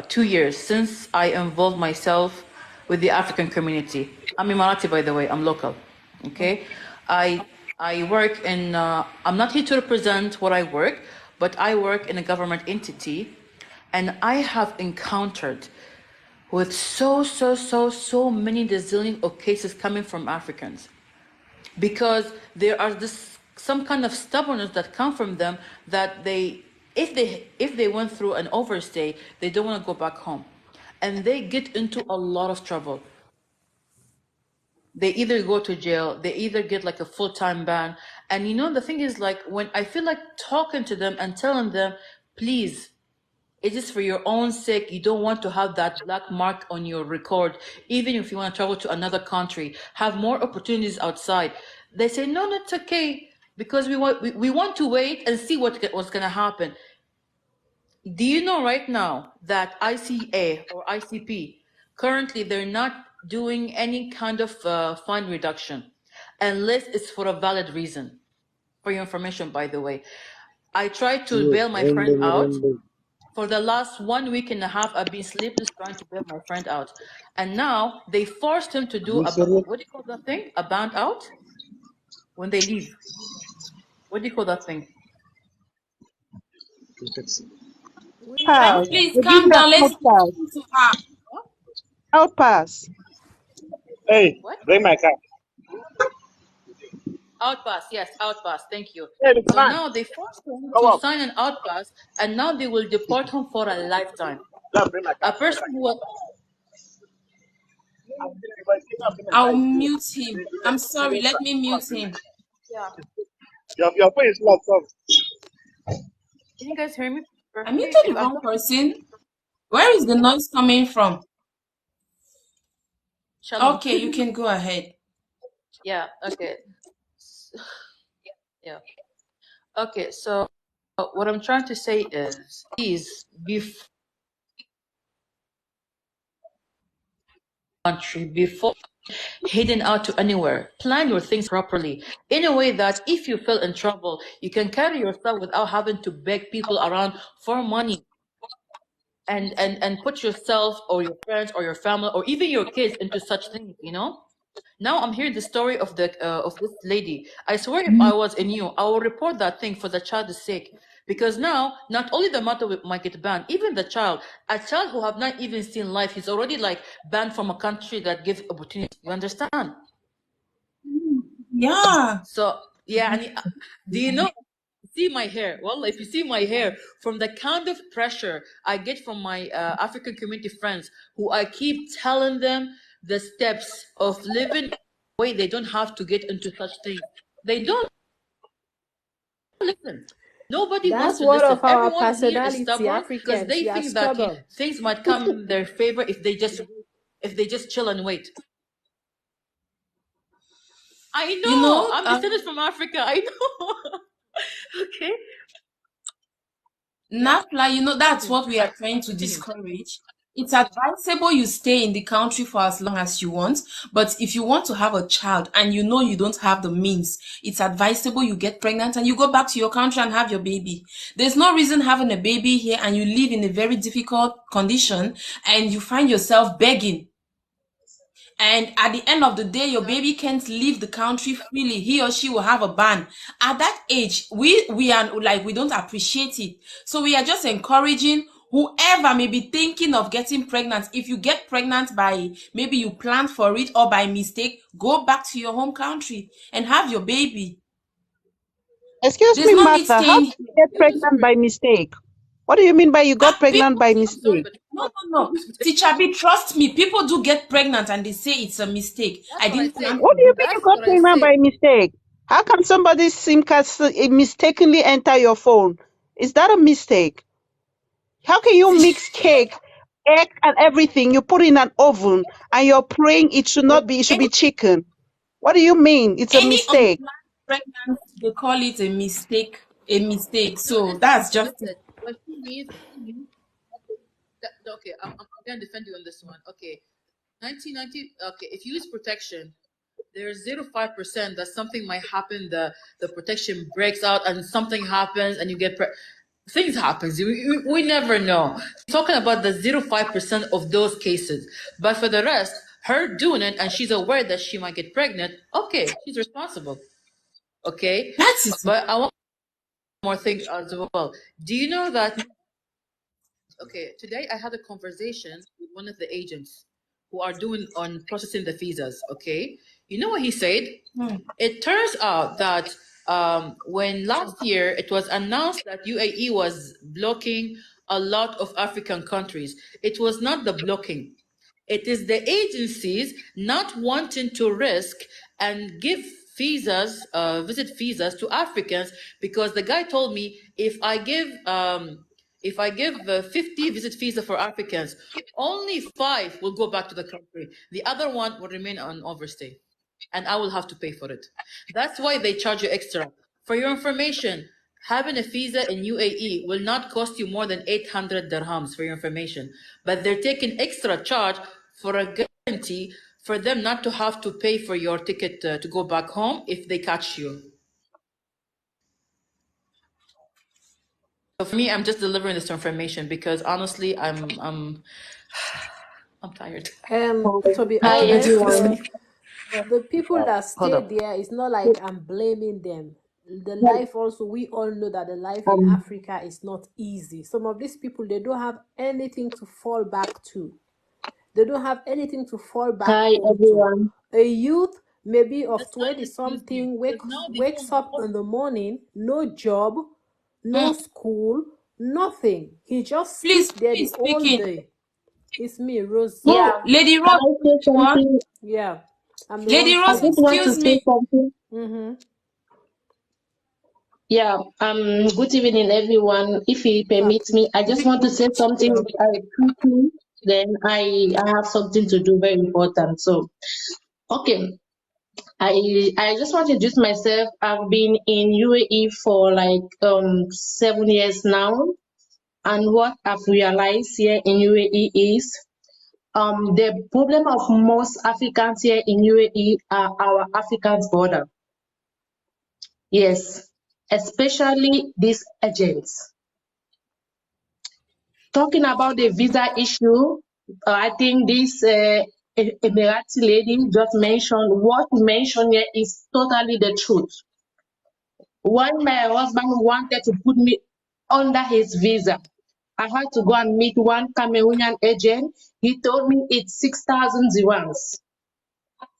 2 years since I involved myself with the African community. I'm Emirati, by the way. I'm local. Okay, I work in. I'm not here to represent what I work, but I work in a government entity, and I have encountered with so many gazillion of cases coming from Africans, because there are some kind of stubbornness that come from them that if they went through an overstay, they don't want to go back home, and they get into a lot of trouble. They either go to jail, they either get like a full-time ban. And the thing is, like, when I feel like talking to them and telling them, please, it is for your own sake. You don't want to have that black mark on your record. Even if you want to travel to another country, have more opportunities outside. They say, no, it's okay, because we want to wait and see what's going to happen. Do you know right now that ICA or ICP, currently they're not doing any kind of fine reduction unless it's for a valid reason? For your information, by the way, I tried to bail my friend out. For the last 1 week and a half, I've been sleepless trying to bail my friend out. And now they forced him to do what do you call that thing? A band out? When they leave. What do you call that thing? Pass. Please They give calm you down. an Let's outpass. listen to her. Outpass. Hey, What? bring my car. Outpass, yes, outpass. Thank you. Hey, Mr. So Man, now they forced him come to up. sign an outpass, and now they will deport him for a lifetime. Now bring my car. A person who was I'll mute him. I'm sorry. Let me mute him. yeah. Your phone is locked up. Can you guys hear me I perfectly? muted the If I'm wrong person. Where is the noise coming from? Shalom. Okay, you can go ahead. Yeah. Okay. Yeah. Okay. So what I'm trying to say is, please, before heading out to anywhere, plan your things properly in a way that if you feel in trouble, you can carry yourself without having to beg people around for money, and put yourself or your friends or your family or even your kids into such things. Now I'm hearing the story of this lady. I swear, if I was in you, I will report that thing for the child's sake. Because now, not only the mother might get banned, even the child, a child who have not even seen life, he's already like banned from a country that gives opportunity. You understand? Yeah. So yeah, and do you know? See my hair. Well, if you see my hair, from the kind of pressure I get from my African community friends, who I keep telling them the steps of living way they don't have to get into such things. They don't listen. Nobody wants That's to one listen. of our Everyone here is personality, stubborn because Africans. they We are think that stubborn. things might come in their favor if they just chill and wait. I You know. know, I'm descended from Africa. I know. Okay. Yeah. NAFLA, that's Okay. what we are trying to Continue. discourage. It's advisable you stay in the country for as long as you want, but if you want to have a child and you know you don't have the means, it's advisable you get pregnant and you go back to your country and have your baby. There's no reason having a baby here and you live in a very difficult condition and you find yourself begging and at the end of the day your baby can't leave the country freely, he or she will have a ban. At that age, we are like, we don't appreciate it. So we are just encouraging whoever may be thinking of getting pregnant. If you get pregnant by maybe you planned for it or by mistake, go back to your home country and have your baby. Excuse There's me, no need Martha. How staying did here. you get pregnant by mistake? What do you mean by you got pregnant People, by I'm sorry, mistake? but no. Teacher B, trust me, people do get pregnant and they say it's a mistake. that's I what I didn't say. plan What for do you it. mean you That's got what I pregnant say. by mistake? How can somebody's SIM card mistakenly enter your phone? Is that a mistake? How can you mix cake, egg, and everything? You put in an oven and you're praying it should not be, it should Any be chicken. What do you mean? It's a any mistake. unplanned pregnancy, they call it a mistake. A mistake. No, So that's just it. listen. What she means, okay, I'm gonna defend you on this one. Okay, 1990. Okay, if you use protection, there's 0.5% that something might happen. The protection breaks out and something happens and you get things happens. We never know. Talking about the 0.5% of those cases, but for the rest, her doing it and she's aware that she might get pregnant. Okay, she's responsible. Okay, That is but I want more thing as well. Do you know that? Okay, today I had a conversation with one of the agents who are doing on processing the visas. Okay, you know what he said? It turns out that when last year it was announced that UAE was blocking a lot of African countries, it was not the blocking. It is the agencies not wanting to risk and give visas, visit visas to Africans, because the guy told me if I give 50 visit visa for Africans, only 5 will go back to the country. The other one will remain on overstay, and I will have to pay for it. That's why they charge you extra. For your information, having a visa in UAE will not cost you more than 800 dirhams, for your information. But they're taking extra charge for a guarantee for them not to have to pay for your ticket to go back home if they catch you. So for me, I'm just delivering this information because honestly, I'm tired. To be Hi honest, everyone. the people that Hold stay up. there, it's not like I'm blaming them. The life also, we all know that the life in Um, Africa is not easy. Some of these people, they don't have anything to fall back to. They don't have anything to fall back Hi home to. everyone. A youth, maybe of Let's not 20 excuse you something, because now the wakes up whole in the morning, no job, no school, nothing. He just please, sit there the please whole speaking. day. It's me, Rose. Yeah, Who? Lady can Rose, I say you are? something? Yeah, I'm the one Lady I Rose, just speaking. want to excuse say me. something. Mm-hmm. Yeah, good evening everyone. If you permit me, I just want to say something quickly. Then I have something to do very important. So, okay, I just want to introduce myself. I've been in UAE for like 7 years now, and what I've realized here in UAE is the problem of most Africans here in UAE are our Africans border. Yes, especially these agents. Talking about the visa issue, I think this Emirati lady just mentioned, what you mentioned here is totally the truth. When my husband wanted to put me under his visa, I had to go and meet one Cameroonian agent. He told me it's 6,000 dirhams.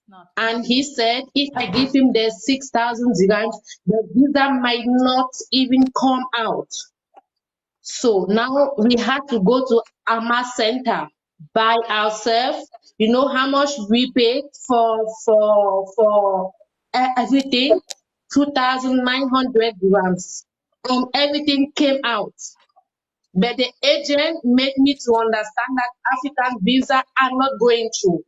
not. And he said if I give him the 6,000 dirhams, the visa might not even come out. So now we had to go to Ama Center by ourselves. You know how much we paid for everything? 2,900 dirhams. And everything came out. But the agent made me to understand that African visa are not going through.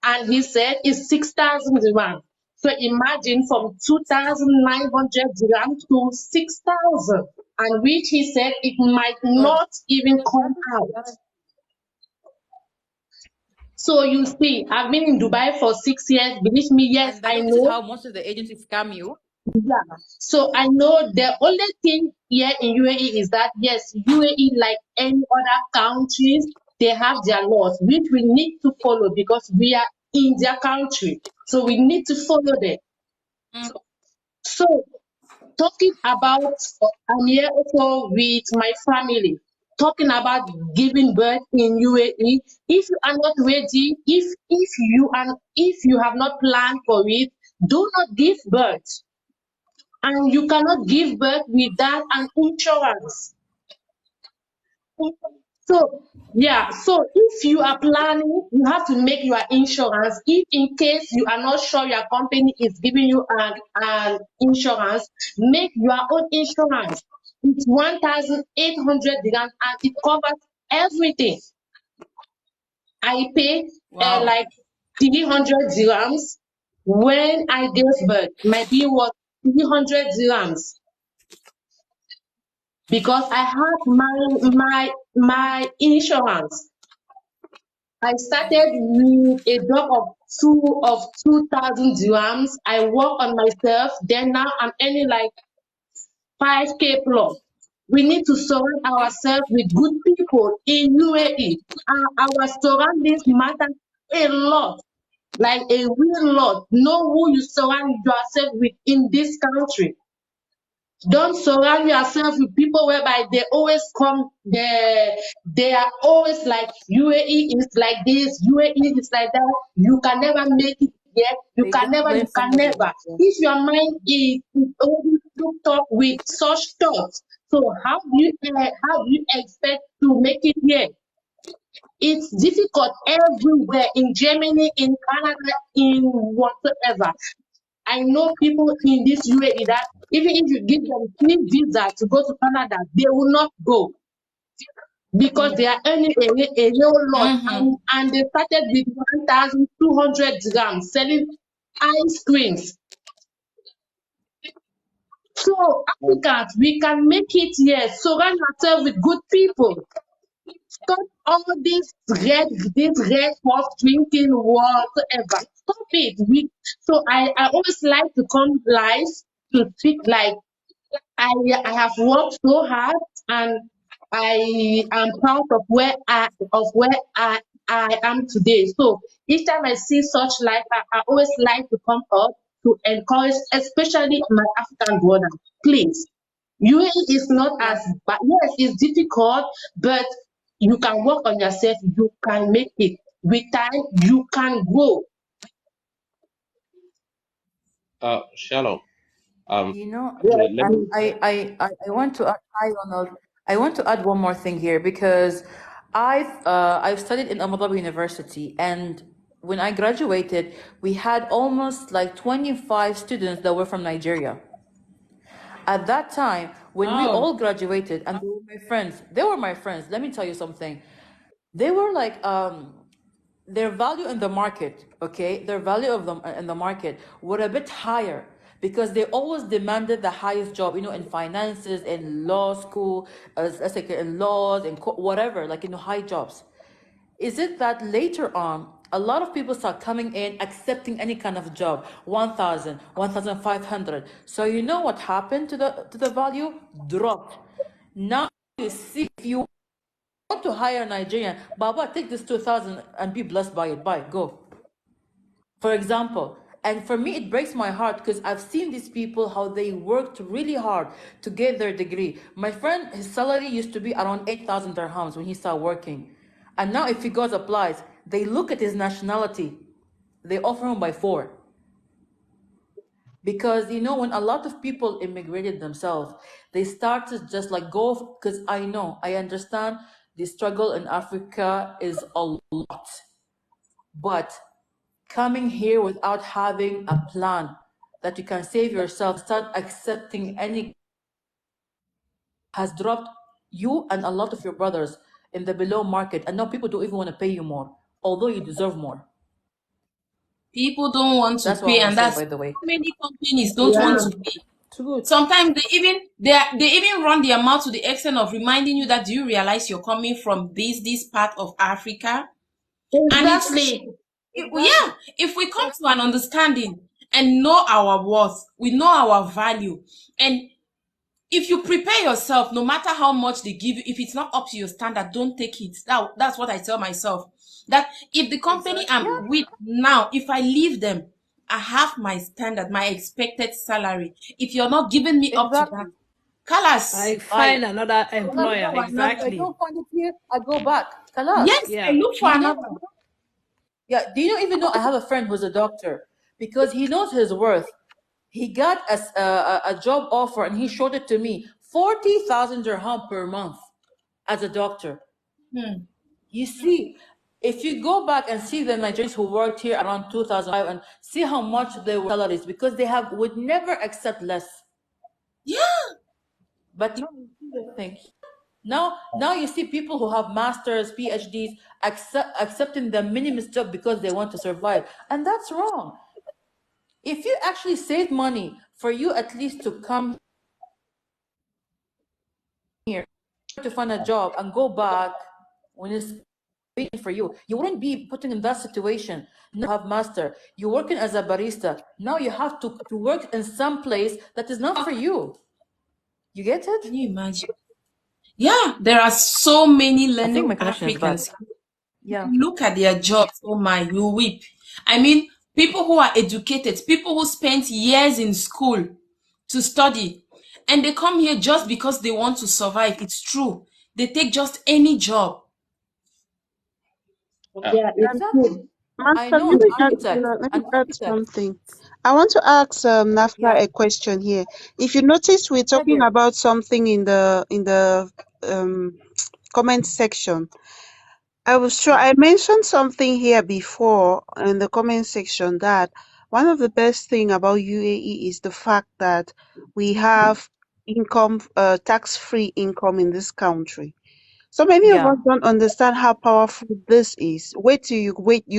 And he said it's 6,000 dirham. So imagine from 2,900 dirham to 6,000, and which he said it might not even come out. So you see, I've been in Dubai for 6 years. Believe me, yes, And by I the way, this is know. how most of the agencies scam you. Yeah. So I know the only thing here in UAE is that yes, UAE, like any other countries, they have their laws, which we need to follow because we are in their country. So we need to follow them. So talking about, I'm here also with my family, talking about giving birth in UAE. If you are not ready, if you have not planned for it, do not give birth. And you cannot give birth without an insurance. So yeah, so if you are planning, you have to make your insurance. If in case you are not sure your company is giving you an insurance, make your own insurance. It's 1,800 dirham and it covers everything. I pay Wow. like 300 dirhams when I gave birth. My bill was 300 dirhams because I have my insurance. I started with a drop of 2,000 dirhams. I work on myself. Then now I'm earning like 5K plus. We need to surround ourselves with good people in UAE. Our surroundings matter a lot, like a real lot. Know who you surround yourself with in this country. Don't surround yourself with people whereby they always come, they are always like UAE is like this, UAE is like that. You can never make it yet. You They can just never, blame you can somebody never. else. Yeah. If your mind is already hooked up with such thoughts, so how do you expect to make it here? It's difficult everywhere in Germany, in Canada, in whatsoever. I know people in this UAE that even if you give them free visa to go to Canada, they will not go because they are earning a whole lot. And they started with 1,200 dirhams selling ice creams. So Africans, we can make it here. Surround yourself with good people. Stop all this red horse drinking whatsoever. Stop it. So I always like to come live to speak like I have worked so hard and I am proud of where I am today. So each time I see such life, I always like to come up to encourage, especially my African brother. Please, UAE is not as bad. Yes, it's difficult, but you can work on yourself. You can make it. With time, you can grow. Shalom. You know, Let me. I want to add, hi Ronald. I want to add one more thing here because I've studied in Abu Dhabi University, and when I graduated, we had almost like 25 students that were from Nigeria. At that time, when we all graduated, and they were my friends. Let me tell you something. They were like their value in the market, okay, their value of them in the market were a bit higher because they always demanded the highest job, you know, in finances, in law school, let's say in laws, in whatever, like, you know, high jobs. Is it that later on, a lot of people start coming in, accepting any kind of job, 1,000, 1,500. So you know what happened to the value? Dropped. Now you see, if you want to hire a Nigerian, Baba, take this 2,000 and be blessed by it. Bye, go. For example, and for me, it breaks my heart because I've seen these people, how they worked really hard to get their degree. My friend, his salary used to be around 8,000 dirhams when he started working. And now if he goes applies, they look at his nationality. They offer him by 4. Because, you know, when a lot of people immigrated themselves, they started just like go, because I understand the struggle in Africa is a lot. But coming here without having a plan that you can save yourself, start accepting any, has dropped you and a lot of your brothers in the below market. And now people don't even want to pay you more, although you deserve more. People don't want to That's what I pay, want and to say, that's by the way. how many companies don't Yeah. want to pay. Too good. Sometimes they even run their mouth to the extent of reminding you that, do you realize you're coming from this part of Africa? And Exactly. yeah, if we come to an understanding and know our worth, we know our value, and if you prepare yourself, no matter how much they give you, if it's not up to your standard, don't take it. That's what I tell myself. That if the company I'm with now, if I leave them, I have my standard, my expected salary. If you're not giving me up to that, Exactly. Kalas. I find another I will look employer. for another. If I Exactly. don't find it here, I go back. Kalas. Yes, I Yeah. look Do for you know? another. Yeah. Do you even know? I have a friend who's a doctor because he knows his worth. He got a job offer and he showed it to me, 40,000 dirham per month as a doctor. Hmm. You see, if you go back and see the Nigerians who worked here around 2005 and see how much they were salaries, because they would never accept less. Yeah. But now you see the thing. Now you see people who have masters, PhDs, accepting the minimum job because they want to survive, and that's wrong. If you actually save money for you at least to come here to find a job and go back when it's waiting for you, you wouldn't be putting in that situation. Now you have master, you're working as a barista. Now you have to work in some place that is not for you. You get it? Can you imagine? Yeah, there are so many I think my learning connection is bad. Africans. Yeah. Look at their jobs. Oh my, you weep. I mean, people who are educated, people who spent years in school to study, and they come here just because they want to survive. It's true. They take just any job. Yeah, it's Exactly. true. I Master, know let an me add, architect. let me An add architect. something. I want to ask Yeah. Nafra a question here. If you notice, we're Yeah, talking dear. about something in the comment section. I was sure Yeah. I mentioned something here before in the comment section that one of the best thing about UAE is the fact that we have income, tax-free income in this country. So many of Yeah. us don't understand how powerful this is. Wait, you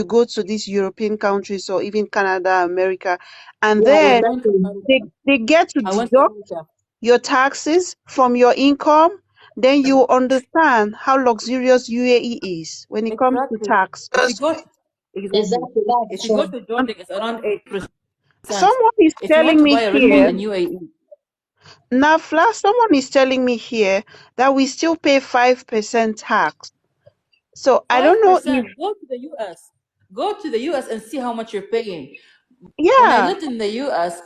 go to these European countries or even Canada, America, and Yeah, I was then going to exactly. America. they get to I went to deduct America. your taxes from your income. Then you understand how luxurious UAE is when it comes to Exactly. tax. If you go, exactly. Exactly, that's If you go true. to Jordan, it's around 8%. Someone is If you want telling to me buy a real estate here, in UAE, Nafla, someone is telling me here that we still pay 5% tax. So I don't know if, 5%. Go to the US. Go to the US and see how much you're paying. When I yeah, lived in the US,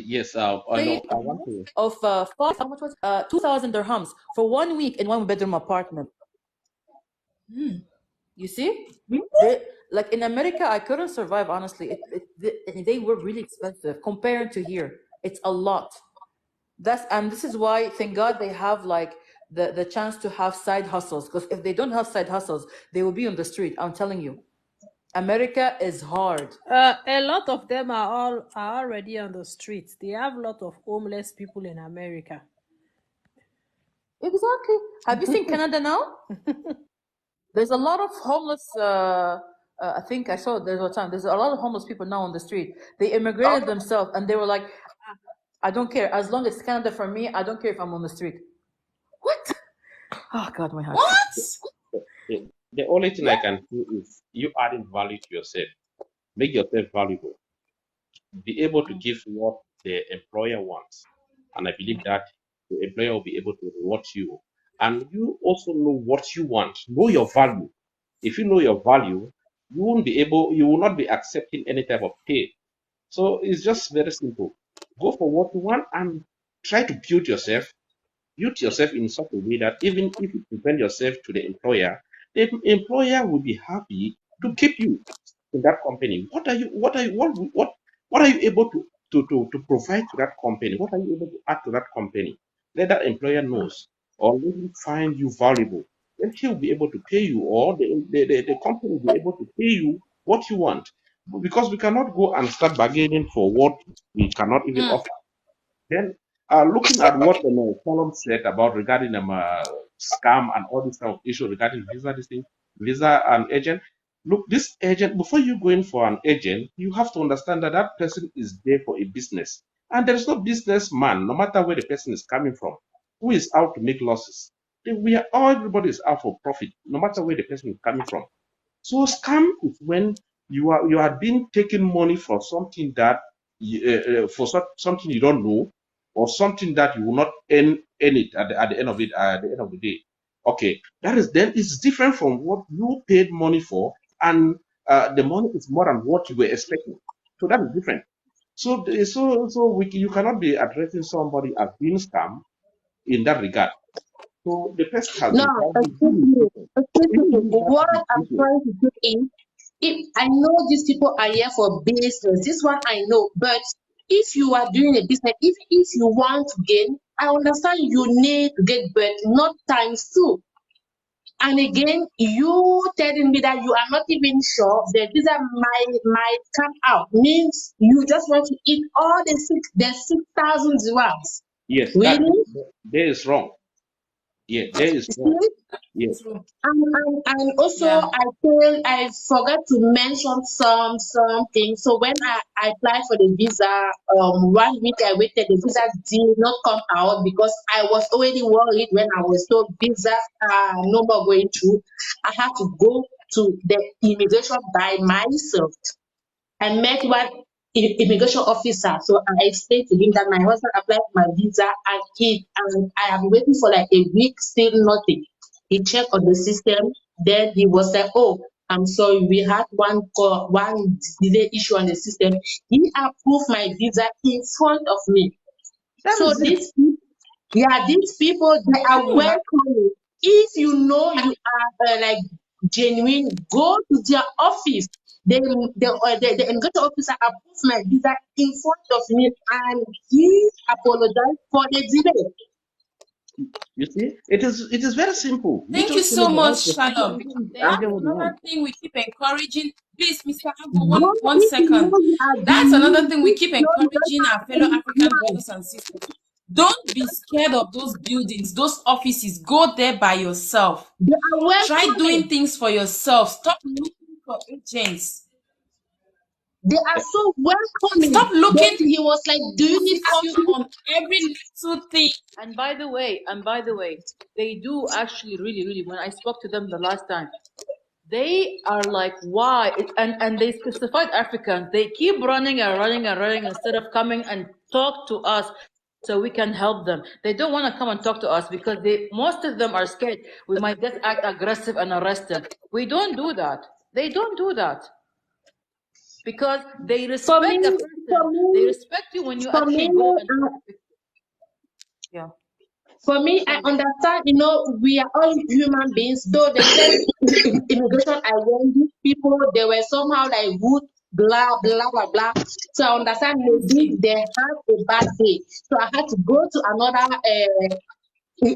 Yes, I paid know. I want to. of how much was 2,000 dirhams for 1 week in one bedroom apartment. You see, like in America, I couldn't survive honestly. They were really expensive compared to here. It's a lot. And this is why, thank God, they have like the chance to have side hustles. Because if they don't have side hustles, they will be on the street. I'm telling you, America is hard. A lot of them are already on the streets. They have a lot of homeless people in America. Exactly. Have you seen Canada now? There's a lot of homeless. I think I saw there's a time. There's a lot of homeless people now on the street. They immigrated themselves, and they were like, "I don't care as long as it's Canada for me. I don't care if I'm on the street." What? Oh God, my heart. What? The only thing I can do is you adding value to yourself. Make yourself valuable. Be able to give what the employer wants. And I believe that the employer will be able to reward you. And you also know what you want. Know your value. If you know your value, you will not be accepting any type of pay. So it's just very simple. Go for what you want and try to build yourself in such a way that even if you present yourself to the employer will be happy to keep you in that company. What are you able to provide to that company? What are you able to add to that company? Let that employer knows or let him find you valuable. Then he'll be able to pay you, or the company will be able to pay you what you want. Because we cannot go and start bargaining for what we cannot even Hmm. offer. Then, looking at what Column said about regarding scam and all this kind of issue regarding visa and agent. Look, this agent, before you go in for an agent, you have to understand that that person is there for a business. And there is no businessman, no matter where the person is coming from, who is out to make losses. Everybody is out for profit, no matter where the person is coming from. So scam is when you are being taken money for something that something you don't know, or something that you will not earn it at the end of it at the end of the day. Okay, that is then it's different from what you paid money for, and the money is more than what you were expecting. So that is different. So you cannot be addressing somebody as being scam in that regard. So the person has No, been trying to excuse do me. it. Excuse If me. you have What to I'm do it, trying to do is, if I know these people are here for business, this one I know. But if you are doing a business, if you want to gain, I understand you need to get, but not times two. And again, you telling me that you are not even sure the visa might come out means you just want to eat all the 6,000 dirhams. yes, that Really? there is wrong. Yeah, there is wrong. See? Yes. True. And also Yeah. I forgot to mention something. So when I applied for the visa, 1 week I waited, the visa did not come out because I was already worried when I was told visa no more going through. I had to go to the immigration by myself. I met one immigration officer. So I explained to him that my husband applied for my visa and I have been waiting for like a week, still nothing. He checked on the system, then he was like, "Oh, I'm sorry, we had one delay issue on the system." He approved my visa in front of me. That So is it. these people, they are Yeah. welcoming. If you know you are like genuine, go to their office. The immigration officer approved my visa in front of me, and he apologized for the delay. You see, it is very simple. You Thank you just follow so the right much, procedure Shalom. and That's get what you another want. thing we keep encouraging. Please, Mr. Ago, Go one if you know second. you are That's another genuine. thing we If keep you know you don't encouraging have our fellow any African crime, brothers and sisters. Don't be scared of those buildings, those offices. Go there by yourself. they are Try doing welcoming. things for yourself. Stop looking for agents. They are so welcoming. Stop looking Then he was like, "Do to you need fix you coffee?" on every little thing. And by the way, they do actually really, really, when I spoke to them the last time, they are like, why? And they specified Africans. They keep running and running and running instead of coming and talk to us so we can help them. They don't want to come and talk to us because most of them are scared we might get act aggressive and arrested. We don't do that. They don't do that because they For respect me, a for person. They me, respect you when you for me, actually go and talk. Yeah. For me, I understand, we are all human beings. Though the first immigration I went, these people, they were somehow like rude, blah, blah, blah, blah. So I understand maybe they had a bad day. So I had to go to another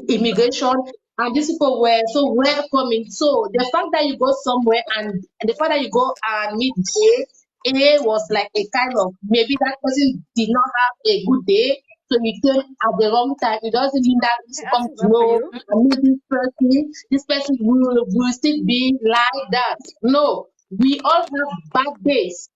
immigration, and these people were so welcoming. So the fact that you go somewhere and the fact that you go and meet A was like a kind of, maybe that person did not have a good day, so you came at the wrong time. It doesn't mean that you Can should I come answer to that for know you? and meet this person will still be like that. No, we all have bad days.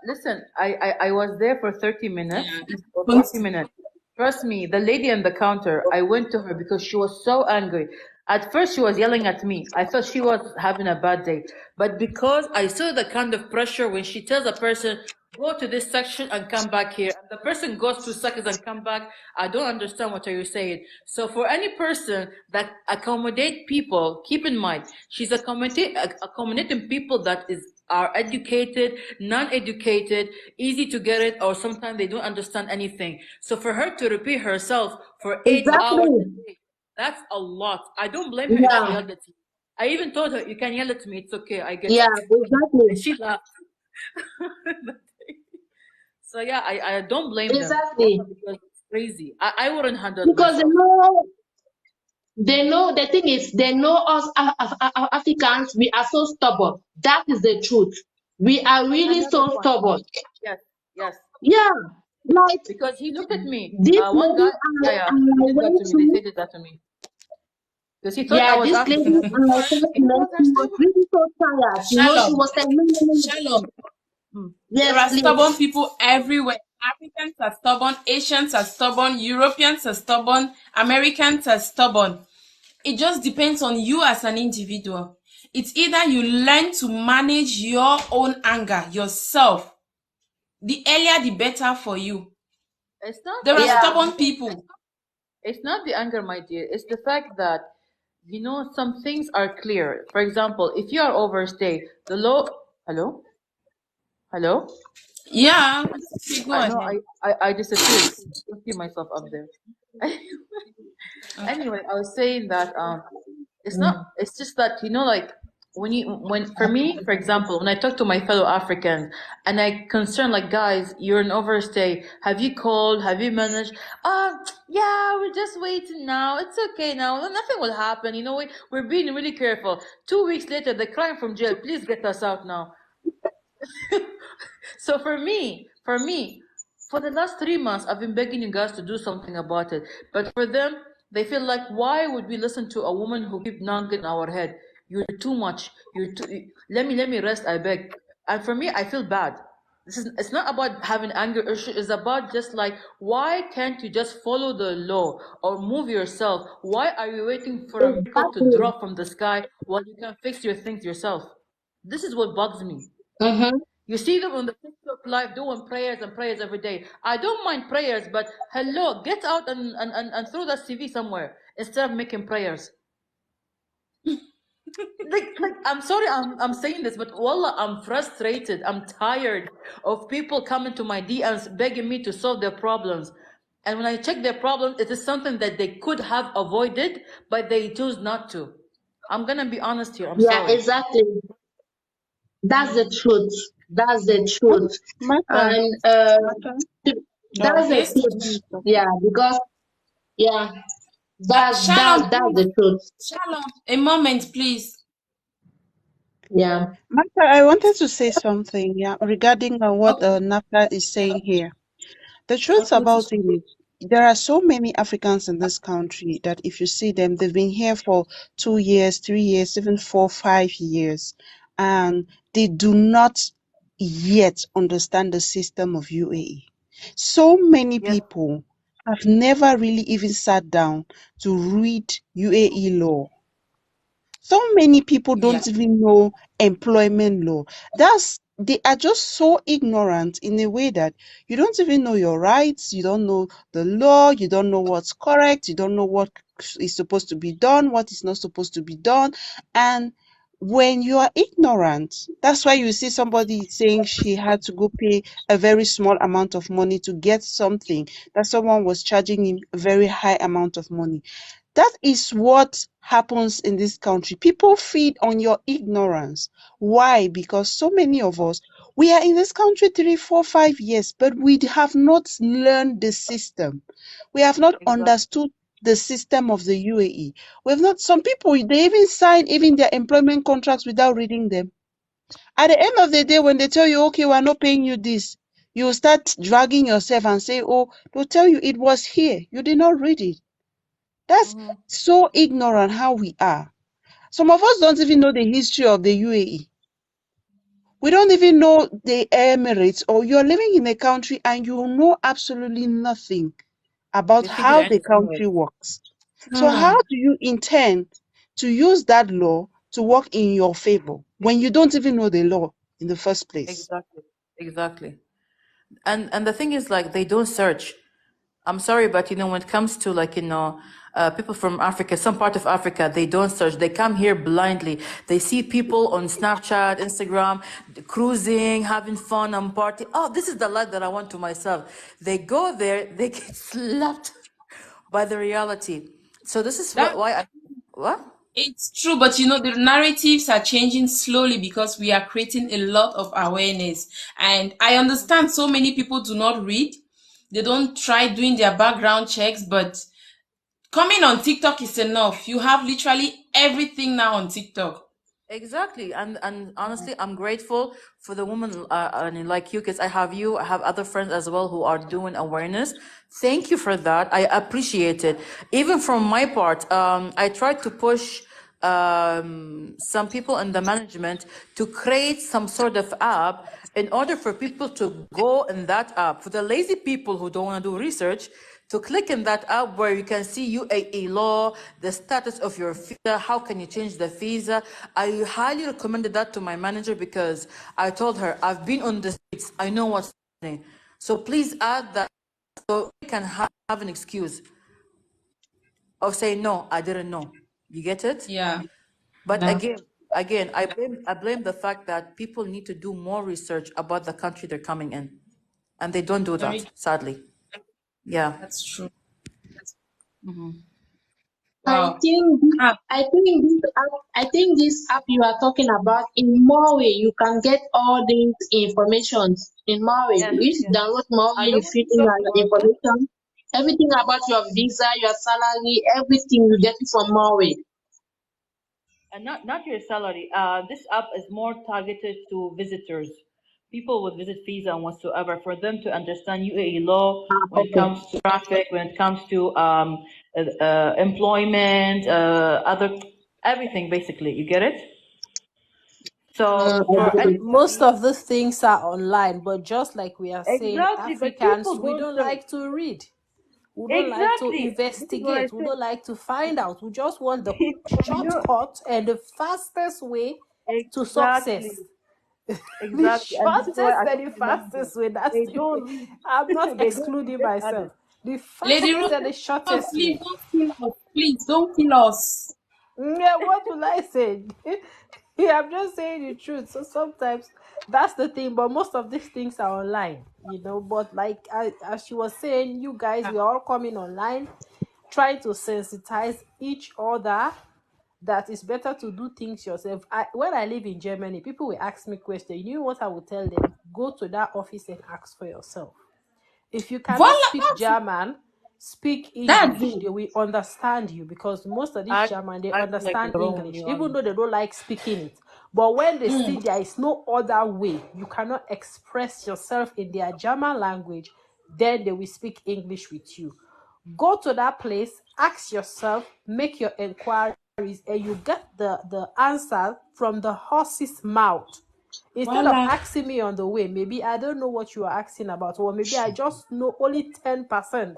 Listen, I was there for 30 minutes Yeah, it's or going 40 to- minutes. Trust me, the lady on the counter, I went to her because she was so angry. At first, she was yelling at me. I thought she was having a bad day. But because I saw the kind of pressure when she tells a person, go to this section and come back here, and the person goes 2 seconds and come back, I don't understand what are you saying. So for any person that accommodate people, keep in mind, she's accommodating people that are educated, non-educated, easy to get it, or sometimes they don't understand anything. So for her to repeat herself for 8 hours a Exactly. day, that's a lot. I don't blame her if she Yeah. yelled at me. I even told her, you can yell at me, it's okay, I get Yeah. it. And Exactly. she laughed. So yeah, I don't blame them Exactly. because it's crazy. I wouldn't handle it Because myself. they know the thing is they know us Africans, we are so stubborn. That is the truth. We are really Another so point. stubborn. Yes, yes. Yeah, like Because he looked at me. this One lady guy, yeah, I he did that went to me. They to. said did that to me. Because he thought I Yeah, was this lady African. I first He met, was she was stubborn. really so tired. She Shalom. was like, "No, no, no." Shalom. Hmm. There Yes, are stubborn please. people everywhere. Africans are stubborn, Asians are stubborn, Europeans are stubborn, Americans are stubborn. It just depends on you as an individual. It's either you learn to manage your own anger yourself. The earlier, the better for you. It's not There the are Yeah. stubborn people. It's not the anger, my dear. It's the fact that, some things are clear. For example, if you are overstay, the law. Hello? Hello? Yeah. Okay, go I know ahead. I disappeared. I see myself up there. Okay. Anyway, I was saying that it's just that, like, when for me, for example, when I talk to my fellow Africans and I concern, like, guys, you're in overstay, have you called, have you managed? Yeah, we're just waiting now, it's okay now, nothing will happen, we're being really careful. 2 weeks later, they're crying from jail, please get us out now. So for me, for the last 3 months, I've been begging you guys to do something about it. But for them, they feel like, why would we listen to a woman who keep nagging our head? You're too much. Let me rest, I beg. And for me, I feel bad. It's not about having anger issue. It's about just like, why can't you just follow the law or move yourself? Why are you waiting for a miracle to Exactly. drop from the sky while you can fix your things yourself? This is what bugs me. Mm-hmm. You see them on the TikTok live doing prayers and prayers every day. I don't mind prayers, but hello, get out and throw that CV somewhere instead of making prayers. like I'm sorry, I'm saying this, but wallah, I'm frustrated. I'm tired of people coming to my DMs begging me to solve their problems. And when I check their problems, it is something that they could have avoided, but they choose not to. I'm gonna be honest here. I'm Yeah, sorry. exactly. That's the truth. That's the truth. Martha, And Martha. Oh, that's the Yes. truth. Yeah, because yeah, Shalom, that's please. the truth. Shalom. A moment, please. Yeah. Martha, I wanted to say something, yeah, regarding what Okay. Nafta is saying here. The truth Okay, about teacher. it is, there are so many Africans in this country that if you see them, they've been here for 2 years, 3 years, even 4, 5 years, and they do not yet understand the system of UAE. So many Yes, people have never really even sat down to read UAE law. So many people Yeah. don't even know employment law. They are just so ignorant in a way that you don't even know your rights, you don't know the law, you don't know what's correct, you don't know what is supposed to be done, what is not supposed to be done. And when you are ignorant, that's why you see somebody saying she had to go pay a very small amount of money to get something that someone was charging him a very high amount of money. That is what happens in this country. People feed on your ignorance. Why? Because so many of us, we are in this country 3, 4, 5 years, but we have not learned the system. We have not exactly. understood the system of the UAE. We have not, some people, they even sign even their employment contracts without reading them. At the end of the day, when they tell you, okay, we're not paying you this, you start dragging yourself and say, oh, they'll tell you it was here. You did not read it. That's Mhm. so ignorant how we are. Some of us don't even know the history of the UAE. We don't even know the Emirates, or you're living in a country and you know absolutely nothing about You think you're how the anything country else. works. So Hmm. how do you intend to use that law to work in your favor when you don't even know the law in the first place? Exactly. Exactly. And the thing is, like, they don't search. I'm sorry, but when it comes to, like, people from Africa, some part of Africa, they don't search. They come here blindly. They see people on Snapchat, Instagram, cruising, having fun and party. Oh, this is the life that I want to myself. They go there, they get slapped by the reality. So this is That why I, what? it's true, but the narratives are changing slowly because we are creating a lot of awareness. And I understand so many people do not read. They don't try doing their background checks, but coming on TikTok is enough. You have literally everything now on TikTok. Exactly, and honestly, I'm grateful for the women and like you, because I have you, I have other friends as well who are doing awareness. Thank you for that. I appreciate it. Even from my part, I tried to push some people in the management to create some sort of app in order for people to go in that app. For the lazy people who don't want to do research, to click in that app where you can see UAE law, the status of your visa, how can you change the visa. I highly recommended that to my manager because I told her, I've been on the streets, I know what's happening. So please add that So you can have an excuse of saying, no, I didn't know. You get it? Yeah. But Yeah. again, I blame the fact that people need to do more research about the country they're coming in. And they don't do Very that, sadly. Yeah. That's true. I Wow. think Ah, I think this app you are talking about in Norway you can get all these information in Norway. Yes, You just yes. download Norway, I don't you want fill to in talk your about that. information, everything about your visa, your salary, everything you get it from Norway. And not your salary. This app is more targeted to visitors, people with visit visa and whatsoever, for them to understand UAE law when it Okay. comes to traffic, when it comes to employment, everything basically. You get it? So I for get it. Most anybody, of these things are online, but just like we are saying, exactly. But people Africans, we don't don't say like to read. We don't like to exactly. This is what I investigate. We said. don't like to find out. We just want the You know, shortcut and the fastest way to exactly, success. The exactly. And this is why shortest I and told the you last time, fastest way. That's they the way. don't read. I'm not They don't read. excluding Let's add it. myself. The Lady fastest Rose, and the shortest please way. don't kill us. Please don't kill us. Yeah, what will I say? Yeah, I'm just saying the truth. So sometimes that's the thing, but most of these things are online, you know. But like as she was saying, you guys, we are all coming online, trying to sensitize each other that it's better to do things yourself. When I live in Germany, people will ask me questions. You know what I will tell them? Go to that office and ask for yourself. If you cannot Voila, speak German, speak that's English. it. They will understand you because most of these German they Act like understand your own, English, you even though they don't like speaking it. But when they see there is no other way, you cannot express yourself in their German language, then they will speak English with you. Go to that place, ask yourself, make your inquiries, and you get the answer from the horse's mouth. Instead of Voila. asking me on the way, maybe I don't know what you are asking about, or maybe I just know only 10%.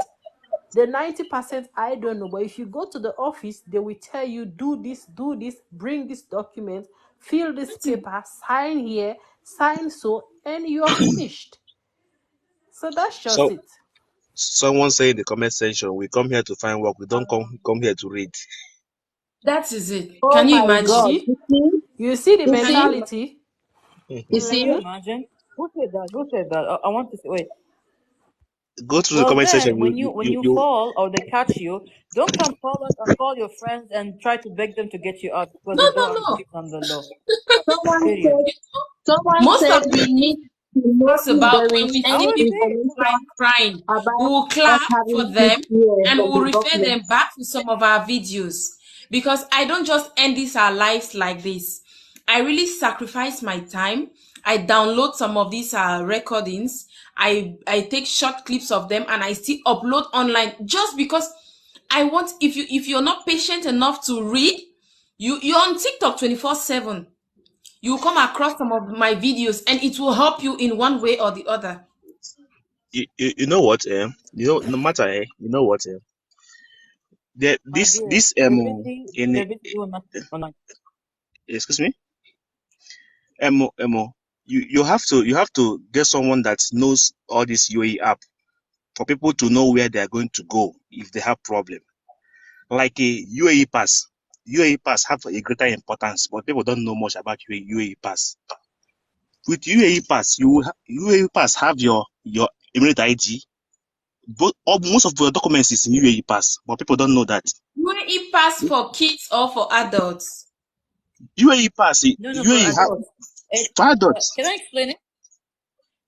The 90% I don't know. But if you go to the office, they will tell you, do this, bring this document, fill this paper, sign here, sign so, and you are finished. So that's just So it. someone say in the comment section, we come here to find work. We don't come here to read. That is it. Oh Can you my You God. imagine? see? You see the You Can you see, imagine? mentality? you Can see, you imagine? Who said that? Who said that? I want to say. Wait. Go to the Well, comment section. then, when you fall or they catch you, don't come call us or call your friends and try to beg them to get you out because No, they no, don't no. understand the law. someone Period. said, someone Most of said these we things need to know talks if about there when is we I see any was people saying. information crying. We about will us clap for having them PTS and we from will the refer government. them back to some of our videos because I don't just end this our lives like this. I really sacrifice my time. I download some of these recordings. I take short clips of them and I still upload online just because I want if you're not patient enough to read, you're on TikTok 24/7. You come across some of my videos and it will help you in one way or the other. You know what? No matter. You know what? My This dear, this in they're busy doing nothing online. excuse me, you have to get someone that knows all this UAE app for people to know where they are going to go if they have problem. Like a UAE pass. UAE pass have a greater importance, but people don't know much about UAE pass. With UAE pass, UAE pass have your Emirate ID. Most of your documents is in UAE pass, but people don't know that. UAE pass for kids or for adults? UAE pass, No, for UAE have adults. It, for adults. can I explain it?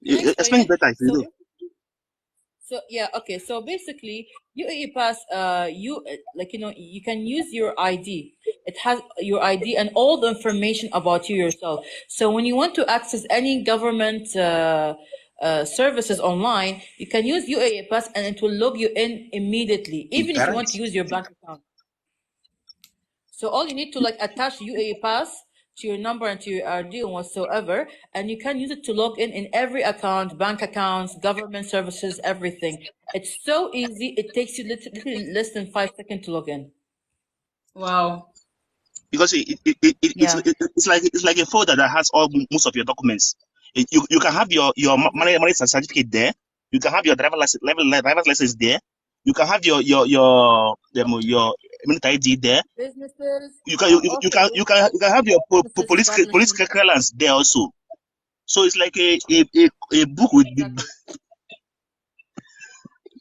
Can I explain Explain it it? better if you So know. So yeah, okay. So basically, UAE Pass, you can use your ID. It has your ID and all the information about you yourself. So when you want to access any government services online, you can use UAE Pass and it will log you in immediately, even if you want to use your bank account. So all you need to attach UAE Pass to your number and to your ID and whatsoever, and you can use it to log in every account, bank accounts, government services, everything. It's so easy. It takes you literally less than 5 seconds to log in. Wow. Because Yeah. it's like a folder that has most of your documents. You can have your marriage certificate there. You can have your driver's license there. You can have your military ID there. Businesses You can are also you can have your businesses police establishments. clearance there also. So it's like a book with the. Exactly.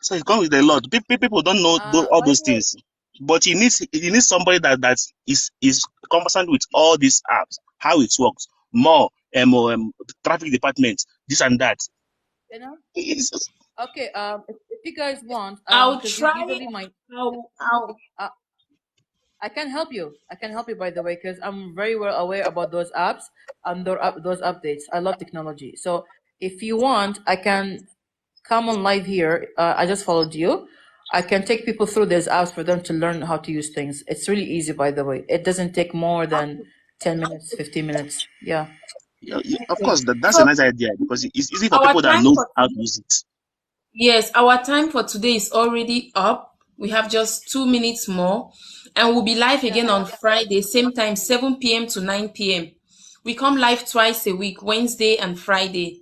So it comes with a lot. People don't know all By those the way, things, but you need somebody that is conversant with all these apps, how it works, more traffic department, this and that. you know, It's, okay. If you guys want, I'll because try. usually my uh, I can help you. I can help you, by the way, because I'm very well aware about those apps and those updates. I love technology. So if you want, I can come on live here. I just followed you. I can take people through these apps for them to learn how to use things. It's really easy, by the way. It doesn't take more than 10 minutes, 15 minutes. Yeah. of course, that's a So nice idea because it's easy for our people that time know for how to use it. yes, our time for today is already up. We have just 2 minutes more, and we'll be live again on Friday, same time, 7 p.m. to 9 p.m. We come live twice a week, Wednesday and Friday.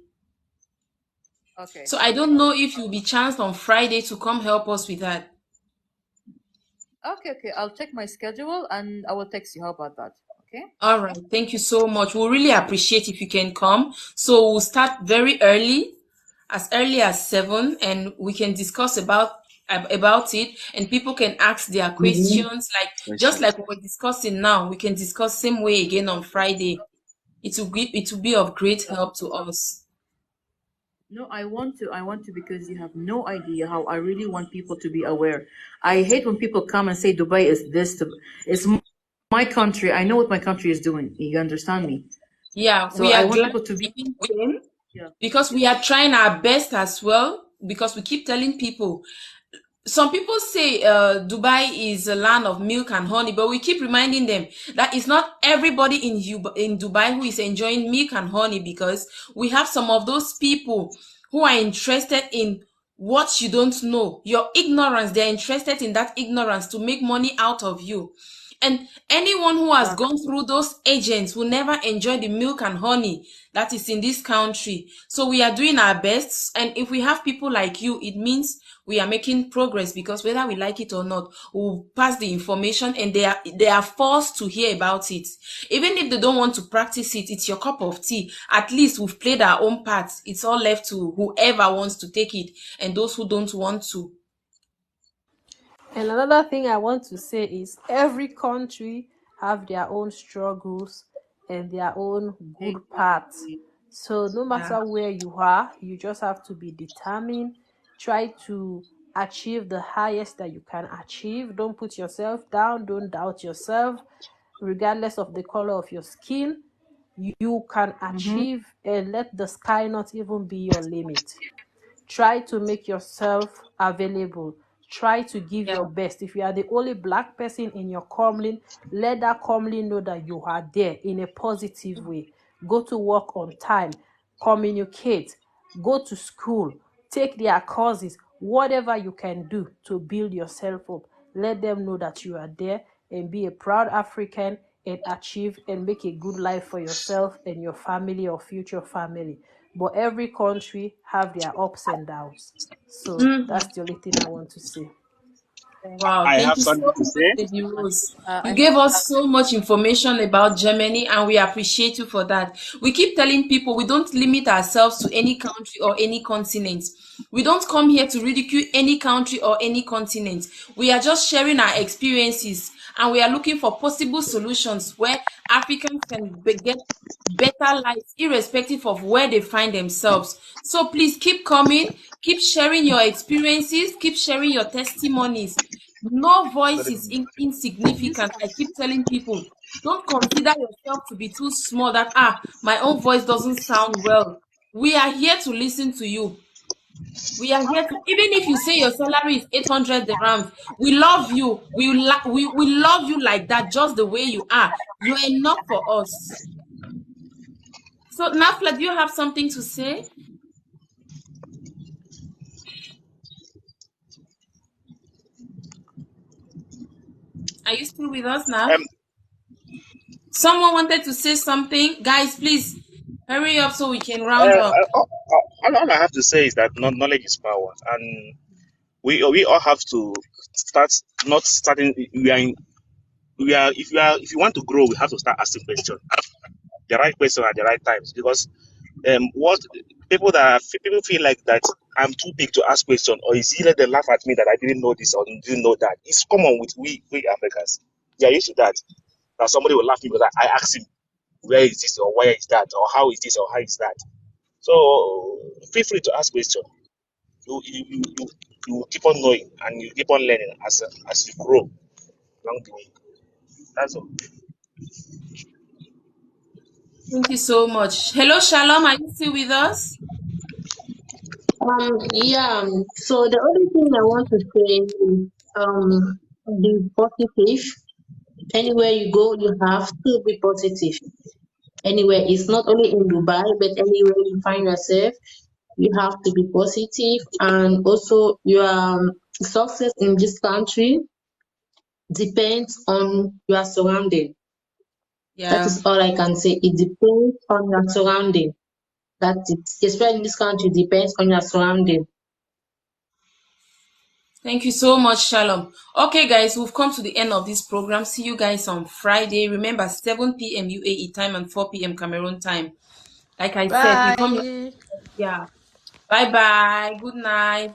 Okay. So I don't know if you'll be chanced on Friday to come help us with that. Okay. I'll check my schedule and I will text you. How about that? Okay. All right. Thank you so much. We'll really appreciate if you can come. So we'll start very early as 7, and we can discuss about it, and people can ask their questions, just like we're discussing now. We can discuss same way again on Friday. It will be of great help to us. No, I want to because you have no idea how I really want people to be aware. I hate when people come and say Dubai is this. It's my country. I know what my country is doing. You understand me? Yeah, So we I are want glad people to be. you came, Yeah. because we are trying our best as well, because we keep telling people. Some people say Dubai is a land of milk and honey, but we keep reminding them that it's not everybody in Dubai who is enjoying milk and honey, because we have some of those people who are interested in what you don't know, your ignorance. They're interested in that ignorance to make money out of you. And anyone who has gone through those agents will never enjoy the milk and honey that is in this country. So we are doing our best. And if we have people like you, it means we are making progress, because whether we like it or not, we'll pass the information, and they are forced to hear about it. Even if they don't want to practice it, it's your cup of tea. At least we've played our own part. It's all left to whoever wants to take it, and those who don't want to. And another thing I want to say is every country have their own struggles and their own good parts. Exactly. So no matter where you are, you just have to be determined. Try to achieve the highest that you can achieve. Don't put yourself down. Don't doubt yourself. Regardless of the color of your skin, you can achieve, and let the sky not even be your limit. Try to make yourself available. Try to give Yeah. your best. If you are the only black person in your comlink, let that comlink know that you are there in a positive way. Go to work on time, communicate, go to school, take their courses, whatever you can do to build yourself up. Let them know that you are there, and be a proud African, and achieve and make a good life for yourself and your family or future family. But every country have their ups and downs. So that's the only thing I want to say. Wow, I thank have you so something to much, say. Lady Rose. You I gave us so much information about Germany, and we appreciate you for that. We keep telling people we don't limit ourselves to any country or any continent. We don't come here to ridicule any country or any continent. We are just sharing our experiences, and we are looking for possible solutions where Africans can get better lives irrespective of where they find themselves. So please keep coming, keep sharing your experiences, keep sharing your testimonies. No voice is insignificant. I keep telling people, don't consider yourself to be too small that my own voice doesn't sound well. We are here to listen to you. We are here to, even if you say your salary is 800 dirhams, we love you. We love you like that, just the way you are. You're enough for us. So Nafla, do you have something to say? Are you still with us now? Someone wanted to say something. Guys, please hurry up so we can round up. all I have to say is that knowledge is power, and we all have to start not starting. If you want to grow, we have to start asking questions, the right question at the right times, because what people feel like that I'm too big to ask questions, or it's either they laugh at me that I didn't know this or didn't know that. It's common with we Africans. They are used to that. Now somebody will laugh at me because I asked him where is this or where is that or how is this or how is that. So feel free to ask questions. You keep on knowing and you keep on learning as you grow along the way. That's all. Thank you so much. Hello, Shalom. Are you still with us? Yeah. So the only thing I want to say is be positive. Anywhere you go, you have to be positive. Anywhere, it's not only in Dubai, but anywhere you find yourself, you have to be positive. And also, your success in this country depends on your surrounding. That Yeah. is all I can say. It depends on your surrounding. That's it. Especially in this country, it depends on your surrounding. Thank you so much, Shalom. Okay, guys, we've come to the end of this program. See you guys on Friday. Remember, 7 p.m. UAE time and 4 p.m. Cameroon time. Like I said, we come. Bye. Yeah. Bye bye. Good night.